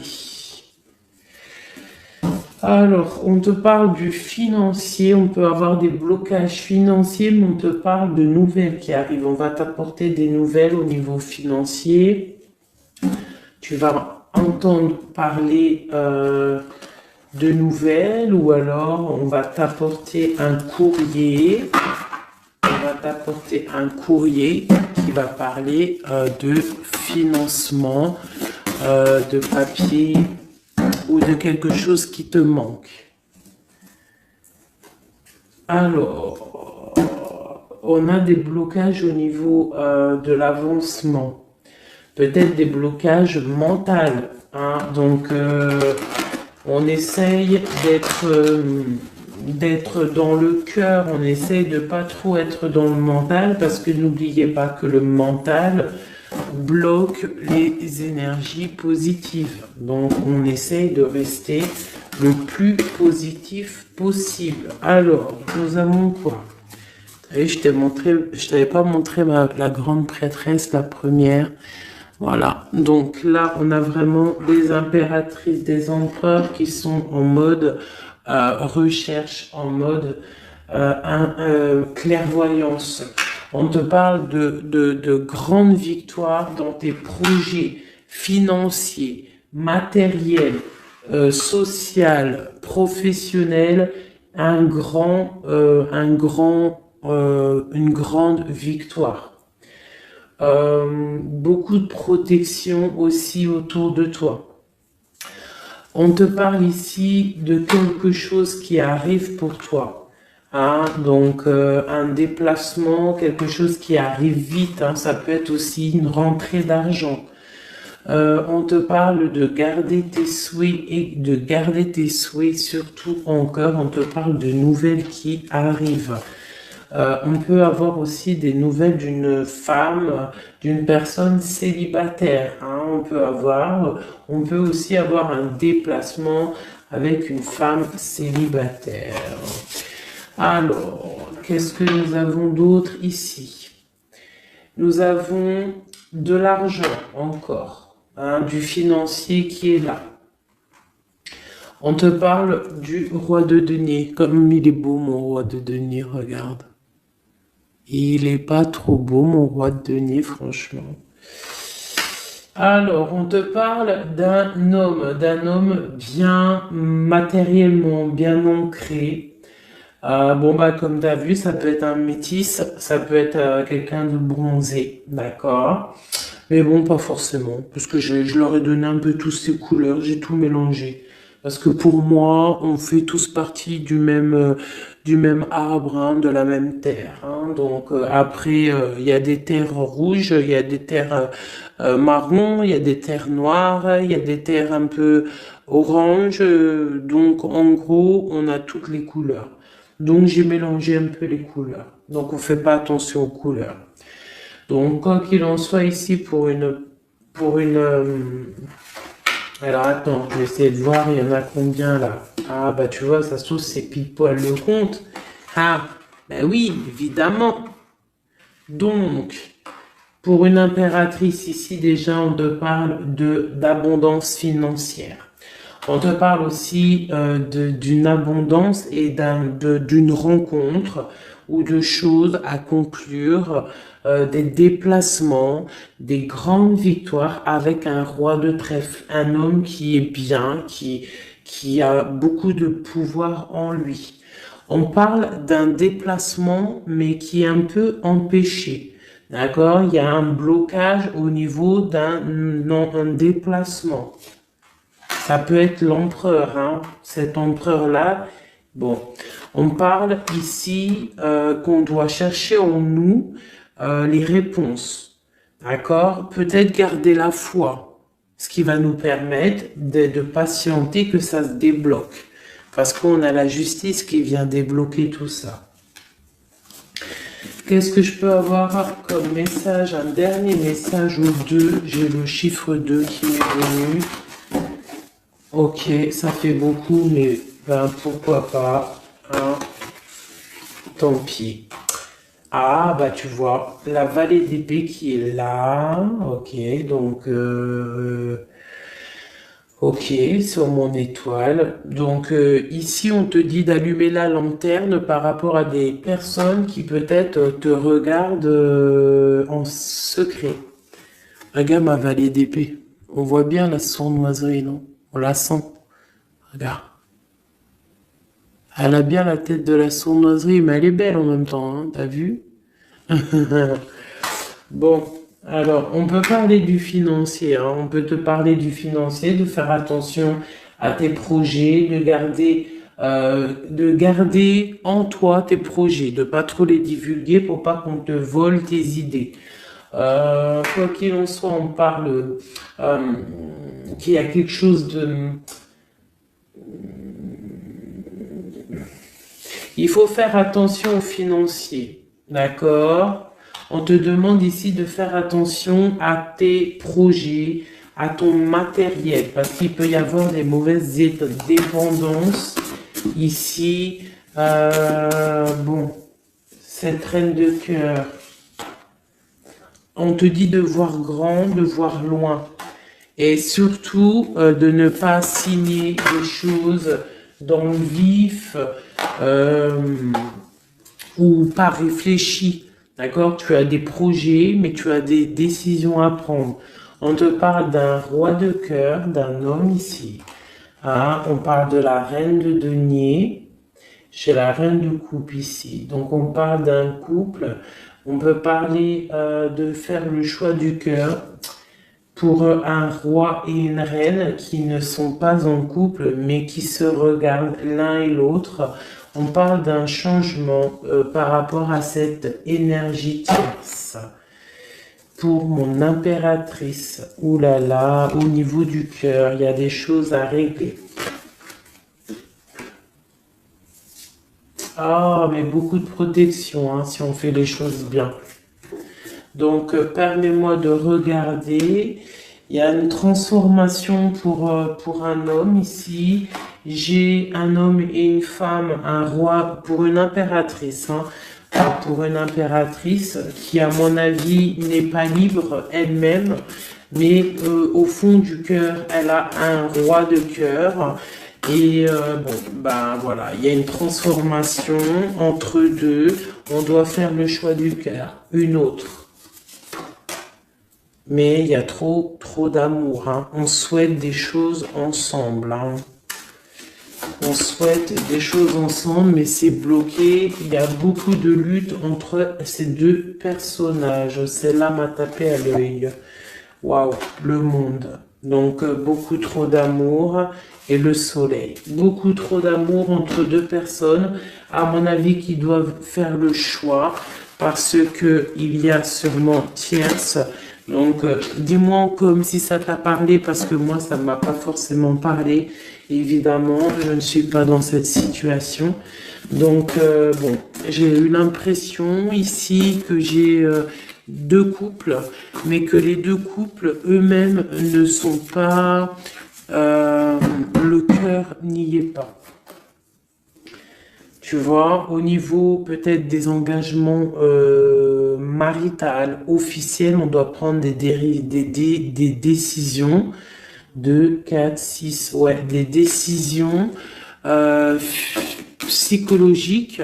Alors, on te parle du financier, on peut avoir des blocages financiers, mais on te parle de nouvelles qui arrivent. On va t'apporter des nouvelles au niveau financier. Tu vas entendre parler de nouvelles ou alors on va t'apporter un courrier. On va t'apporter un courrier qui va parler de financement, de papier, ou de quelque chose qui te manque. Alors, on a des blocages au niveau de l'avancement. Peut-être des blocages mentaux. Hein? Donc, on essaye d'être dans le cœur. On essaye de pas trop être dans le mental parce que n'oubliez pas que le mental, bloque les énergies positives. Donc, on essaye de rester le plus positif possible. Alors, nous avons quoi? Et je t'avais pas montré la grande prêtresse, la première. Voilà. Donc là, on a vraiment des impératrices, des empereurs qui sont en mode recherche, en mode clairvoyance. On te parle de grandes victoires dans tes projets financiers, matériels, social, professionnel, une grande victoire. Beaucoup de protection aussi autour de toi. On te parle ici de quelque chose qui arrive pour toi. Hein, donc un déplacement, quelque chose qui arrive vite. Hein, ça peut être aussi une rentrée d'argent. On te parle de garder tes souhaits et de garder tes souhaits surtout en cœur. On te parle de nouvelles qui arrivent. On peut avoir aussi des nouvelles d'une femme, d'une personne célibataire. Hein, on peut aussi avoir un déplacement avec une femme célibataire. Alors, qu'est-ce que nous avons d'autre ici? Nous avons de l'argent encore, hein, du financier qui est là. On te parle du roi de denier. Comme il est beau mon roi de denier, regarde. Il est pas trop beau mon roi de denier, franchement. Alors, on te parle d'un homme bien matériellement, bien ancré. Bon, bah, comme tu as vu, ça peut être un métis, ça peut être quelqu'un de bronzé, d'accord? Mais bon, pas forcément, parce que je leur ai donné un peu tous ces couleurs, j'ai tout mélangé. Parce que pour moi, on fait tous partie du même arbre, hein, de la même terre. Hein. Donc après, il y a des terres rouges, il y a des terres marron, il y a des terres noires, il y a des terres un peu orange. Donc en gros, on a toutes les couleurs. Donc j'ai mélangé un peu les couleurs. Donc on fait pas attention aux couleurs. Donc quoi qu'il en soit ici alors attends, je vais essayer de voir, il y en a combien là? Ah bah tu vois, ça se trouve c'est pile poil le compte. Ah, bah oui, évidemment. Donc, pour une impératrice ici déjà, on te parle d'abondance financière. On te parle aussi d'une abondance et d'une rencontre ou de choses à conclure, des déplacements, des grandes victoires avec un roi de trèfle, un homme qui est bien, qui a beaucoup de pouvoir en lui. On parle d'un déplacement, mais qui est un peu empêché. D'accord? Il y a un blocage au niveau d'un déplacement. Ça peut être l'empereur, hein, cet empereur-là. Bon, on parle ici qu'on doit chercher en nous les réponses. D'accord? Peut-être garder la foi, ce qui va nous permettre de patienter que ça se débloque. Parce qu'on a la justice qui vient débloquer tout ça. Qu'est-ce que je peux avoir comme message? Un dernier message ou deux. J'ai le chiffre 2 qui m'est venu. Ok, ça fait beaucoup, mais ben, pourquoi pas, hein, tant pis. Ah, bah tu vois, la vallée d'épée qui est là, ok, donc, ok, sur mon étoile. Donc ici, on te dit d'allumer la lanterne par rapport à des personnes qui peut-être te regardent en secret. Regarde ma vallée d'épée. On voit bien la sournoiserie, non? On la sent. Regarde. Elle a bien la tête de la sournoiserie, mais elle est belle en même temps, hein, t'as vu? Bon, alors, on peut parler du financier, hein, on peut te parler du financier, de faire attention à tes projets, de garder en toi tes projets, de pas trop les divulguer pour pas qu'on te vole tes idées. Quoi qu'il en soit, on parle qu'il y a quelque chose de... Il faut faire attention aux financiers, d'accord? On te demande ici de faire attention à tes projets, à ton matériel, parce qu'il peut y avoir des mauvaises dépendances ici. Bon, cette reine de cœur, on te dit de voir grand, de voir loin. Et surtout, de ne pas signer des choses dans le vif ou pas réfléchi. D'accord? Tu as des projets, mais tu as des décisions à prendre. On te parle d'un roi de cœur, d'un homme ici. Hein? On parle de la reine de denier chez la reine de coupe ici. Donc on parle d'un couple. On peut parler de faire le choix du cœur pour un roi et une reine qui ne sont pas en couple, mais qui se regardent l'un et l'autre. On parle d'un changement par rapport à cette énergie tierce. Pour mon impératrice, oulala, au niveau du cœur, il y a des choses à régler. Ah, mais beaucoup de protection, hein, si on fait les choses bien. Donc, permets-moi de regarder. Il y a une transformation pour un homme ici. J'ai un homme et une femme, un roi pour une impératrice. Hein, pour une impératrice qui, à mon avis, n'est pas libre elle-même. Mais au fond du cœur, elle a un roi de cœur. Et bon, ben voilà, il y a une transformation entre deux. On doit faire le choix du cœur, une autre. Mais il y a trop d'amour. Hein. On souhaite des choses ensemble. Hein. On souhaite des choses ensemble, mais c'est bloqué. Il y a beaucoup de lutte entre ces deux personnages. Celle-là m'a tapé à l'œil. Waouh, le monde. Donc, beaucoup trop d'amour et le soleil. Beaucoup trop d'amour entre deux personnes, à mon avis, qui doivent faire le choix parce que il y a sûrement tierce. Donc, dis-moi comme si ça t'a parlé parce que moi, ça ne m'a pas forcément parlé. Évidemment, je ne suis pas dans cette situation. Donc, bon, j'ai eu l'impression ici que j'ai deux couples, mais que les deux couples eux-mêmes ne sont pas, le cœur n'y est pas. Tu vois, au niveau peut-être des engagements maritales, officiels, on doit prendre des décisions. 2, 4, 6, ouais, des décisions psychologiques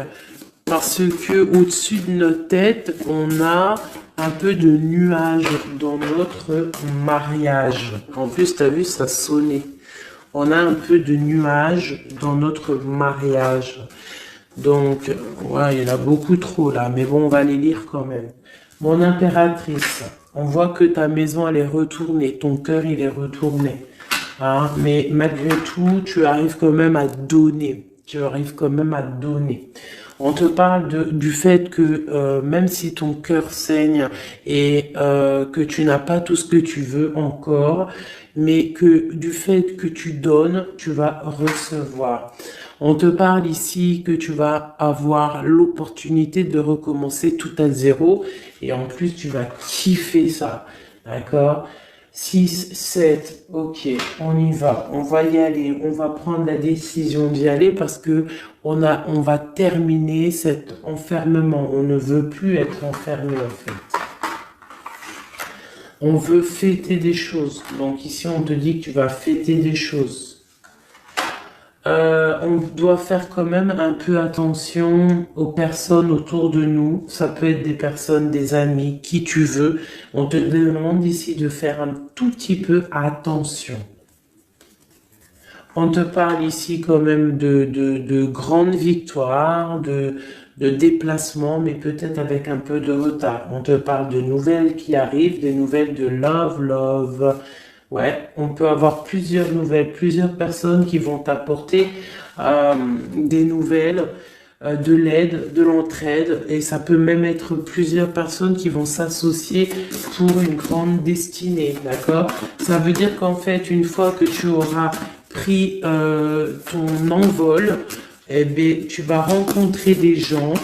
parce que au-dessus de notre tête, on a un peu de nuages dans notre mariage. En plus, tu as vu, ça sonnait. On a un peu de nuages dans notre mariage. Donc, ouais, il y en a beaucoup trop là, mais bon, on va les lire quand même. Mon impératrice, on voit que ta maison, elle est retournée, ton cœur, il est retourné. Hein, mais malgré tout, tu arrives quand même à donner. Tu arrives quand même à donner. On te parle du fait que même si ton cœur saigne et que tu n'as pas tout ce que tu veux encore, mais que du fait que tu donnes, tu vas recevoir. On te parle ici que tu vas avoir l'opportunité de recommencer tout à zéro et en plus tu vas kiffer ça, d'accord? 6, 7, ok, on y va, on va y aller, on va prendre la décision d'y aller parce que on va terminer cet enfermement, on ne veut plus être enfermé en fait. On veut fêter des choses, donc ici on te dit que tu vas fêter des choses. On doit faire quand même un peu attention aux personnes autour de nous. Ça peut être des personnes, des amis, qui tu veux. On te demande ici de faire un tout petit peu attention. On te parle ici quand même de grandes victoires, de déplacements, mais peut-être avec un peu de retard. On te parle de nouvelles qui arrivent, des nouvelles de love. Ouais, on peut avoir plusieurs nouvelles, plusieurs personnes qui vont t'apporter des nouvelles, de l'aide, de l'entraide, et ça peut même être plusieurs personnes qui vont s'associer pour une grande destinée, d'accord? Ça veut dire qu'en fait, une fois que tu auras pris ton envol, eh bien, tu vas rencontrer des gens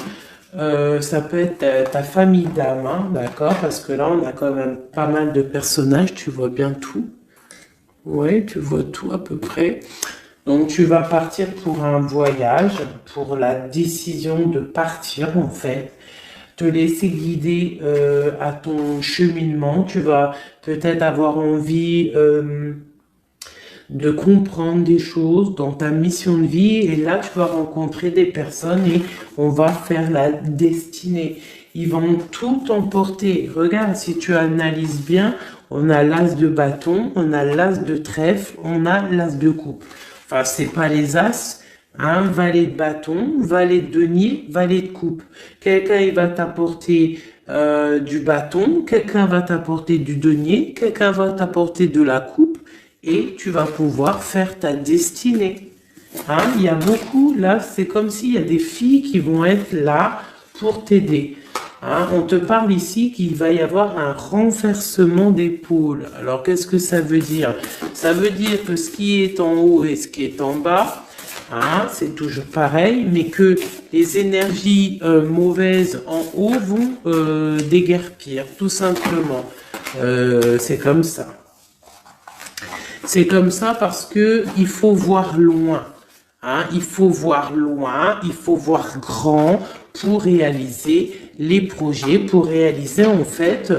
Ça peut être ta famille d'âme, hein, d'accord? Parce que là, on a quand même pas mal de personnages, tu vois bien tout. Ouais, tu vois tout à peu près. Donc, tu vas partir pour un voyage, pour la décision de partir, en fait. Te laisser guider à ton cheminement. Tu vas peut-être avoir envie de comprendre des choses dans ta mission de vie et là tu vas rencontrer des personnes et on va faire la destinée. Ils vont tout emporter. Regarde, si tu analyses bien, on a l'as de bâton, on a l'as de trèfle, on a l'as de coupe. Enfin, c'est pas les as, hein, valet de bâton, valet de denier, valet de coupe. Quelqu'un il va t'apporter du bâton, quelqu'un va t'apporter du denier, quelqu'un va t'apporter de la coupe et tu vas pouvoir faire ta destinée. Hein, il y a beaucoup, là, c'est comme s'il y a des filles qui vont être là pour t'aider. Hein, on te parle ici qu'il va y avoir un renversement d'épaule. Alors, qu'est-ce que ça veut dire? Ça veut dire que ce qui est en haut et ce qui est en bas, hein, c'est toujours pareil, mais que les énergies mauvaises en haut vont déguerpir, tout simplement. C'est comme ça. C'est comme ça parce que il faut voir loin. Hein, il faut voir loin, il faut voir grand pour réaliser les projets, pour réaliser en fait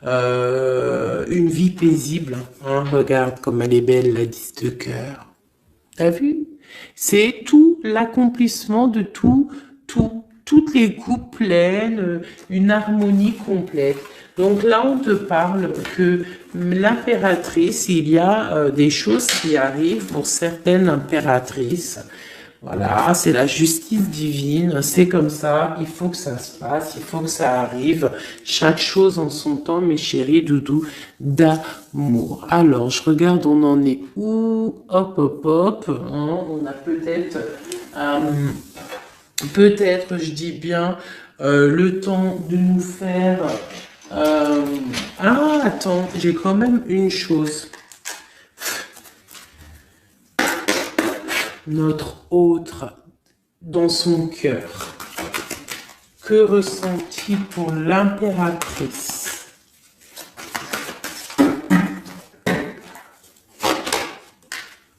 une vie paisible. Hein, regarde comme elle est belle, la 10 de cœur. T'as vu? C'est tout l'accomplissement de toutes les coupes pleines, une harmonie complète. Donc là, on te parle que l'impératrice, il y a des choses qui arrivent pour certaines impératrices. Voilà, c'est la justice divine, c'est comme ça, il faut que ça se passe, il faut que ça arrive. Chaque chose en son temps, mes chéris doudous d'amour. Alors, je regarde, on en est où? Hop, hop, hop. Hein, on a peut-être, je dis bien, le temps de nous faire... Ah, attends, j'ai quand même une chose. Notre autre dans son cœur. Que ressent-il pour l'impératrice?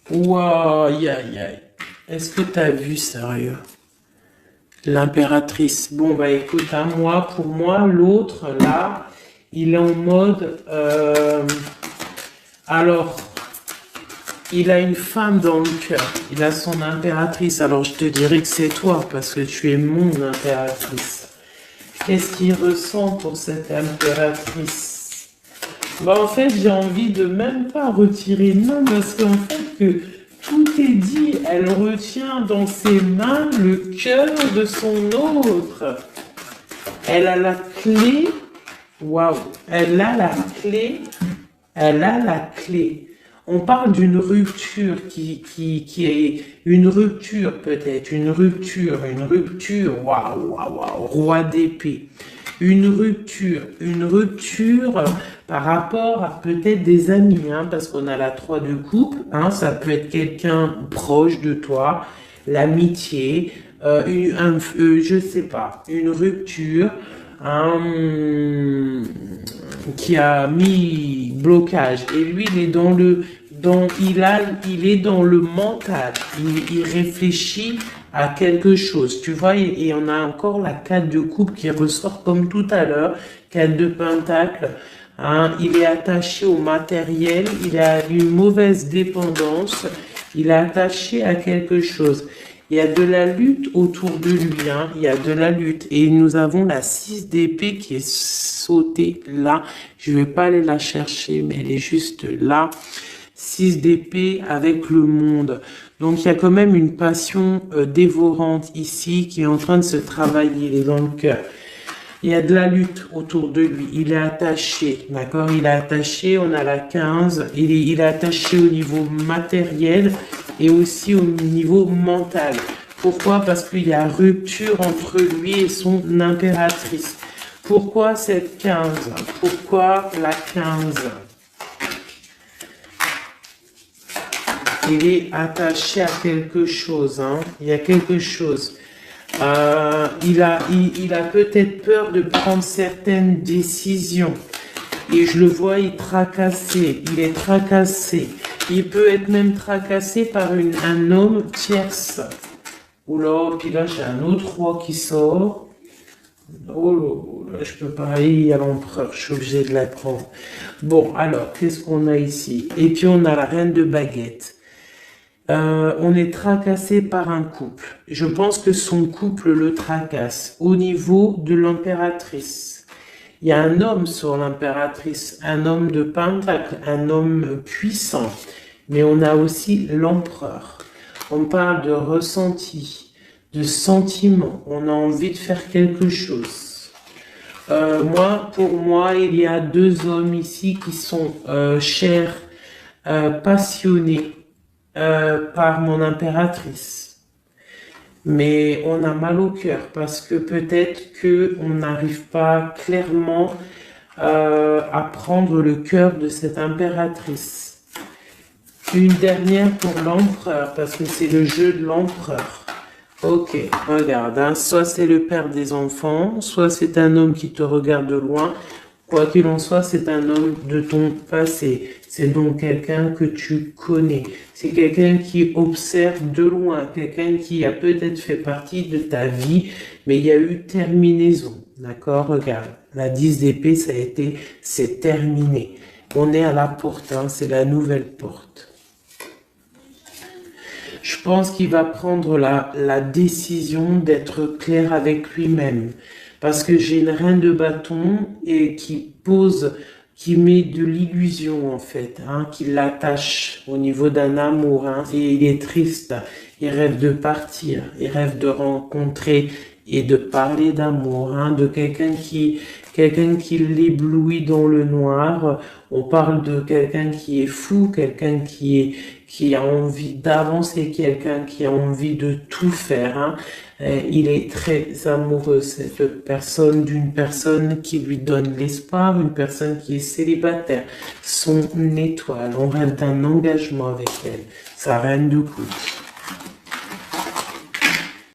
Waouh, aïe, aïe, aïe. Est-ce que tu as vu, sérieux? L'impératrice. Bon, bah écoute, hein, pour moi, l'autre, là, il est en mode... alors... Il a une femme dans le cœur. Il a son impératrice. Alors je te dirais que c'est toi parce que tu es mon impératrice. Qu'est-ce qu'il ressent pour cette impératrice? Bah en fait j'ai envie de même pas retirer non parce qu'en fait que tout est dit. Elle retient dans ses mains le cœur de son autre. Elle a la clé. Waouh. Elle a la clé. Elle a la clé. On parle d'une rupture qui est une rupture peut-être, une rupture, waouh, waouh, waouh, roi d'épée. Une rupture par rapport à peut-être des amis, hein, parce qu'on a la 3 de coupe, hein, ça peut être quelqu'un proche de toi, l'amitié, je sais pas, une rupture, qui a mis blocage et lui il est il est dans le mental, il réfléchit à quelque chose, tu vois, et on a encore la 4 de coupe qui ressort comme tout à l'heure, 4 de pentacle, hein, il est attaché au matériel, il a une mauvaise dépendance, il est attaché à quelque chose. Il y a de la lutte autour de lui, hein. Il y a de la lutte. Et nous avons la 6 d'épée qui est sautée là. Je vais pas aller la chercher, mais elle est juste là. 6 d'épée avec le monde. Donc il y a quand même une passion dévorante ici qui est en train de se travailler, il est dans le cœur. Il y a de la lutte autour de lui. Il est attaché, d'accord? Il est attaché, on a la 15. Il est attaché au niveau matériel et aussi au niveau mental. Pourquoi? Parce qu'il y a rupture entre lui et son impératrice. Pourquoi cette 15? Pourquoi la 15? Il est attaché à quelque chose, hein? Il y a quelque chose. Il a peut-être peur de prendre certaines décisions. Et je le vois, il est tracassé. Il peut être même tracassé par un homme tierce. Oula, puis là, j'ai un autre roi qui sort. Oh là, je peux pas aller à l'empereur, je suis obligé de la prendre. Bon, alors, qu'est-ce qu'on a ici? Et puis, on a la reine de baguette. On est tracassé par un couple. Je pense que son couple le tracasse au niveau de l'impératrice. Il y a un homme sur l'impératrice, un homme de pentacle, un homme puissant. Mais on a aussi l'empereur. On parle de ressenti, de sentiment. On a envie de faire quelque chose. Pour moi, il y a deux hommes ici qui sont chers, passionnés par mon impératrice. Mais on a mal au cœur parce que peut-être que on n'arrive pas clairement à prendre le cœur de cette impératrice. Une dernière pour l'empereur parce que c'est le jeu de l'empereur. Ok, regarde, hein, soit c'est le père des enfants, soit c'est un homme qui te regarde de loin. Quoi qu'il en soit, c'est un homme de ton passé. C'est donc quelqu'un que tu connais. C'est quelqu'un qui observe de loin, quelqu'un qui a peut-être fait partie de ta vie, mais il y a eu terminaison. D'accord? Regarde, la 10 d'épée, c'est terminé. On est à la porte, hein, c'est la nouvelle porte. Je pense qu'il va prendre la décision d'être clair avec lui-même. Parce que j'ai une reine de bâton et qui met de l'illusion en fait, hein, qui l'attache au niveau d'un amour. Hein, et il est triste, il rêve de partir, il rêve de rencontrer et de parler d'amour, hein, de quelqu'un qui l'éblouit dans le noir. On parle de quelqu'un qui est fou, quelqu'un qui a envie d'avancer, quelqu'un qui a envie de tout faire. Hein. Il est très amoureux, cette personne, d'une personne qui lui donne l'espoir, une personne qui est célibataire, son étoile. On rêve d'un engagement avec elle, sa reine de coupe.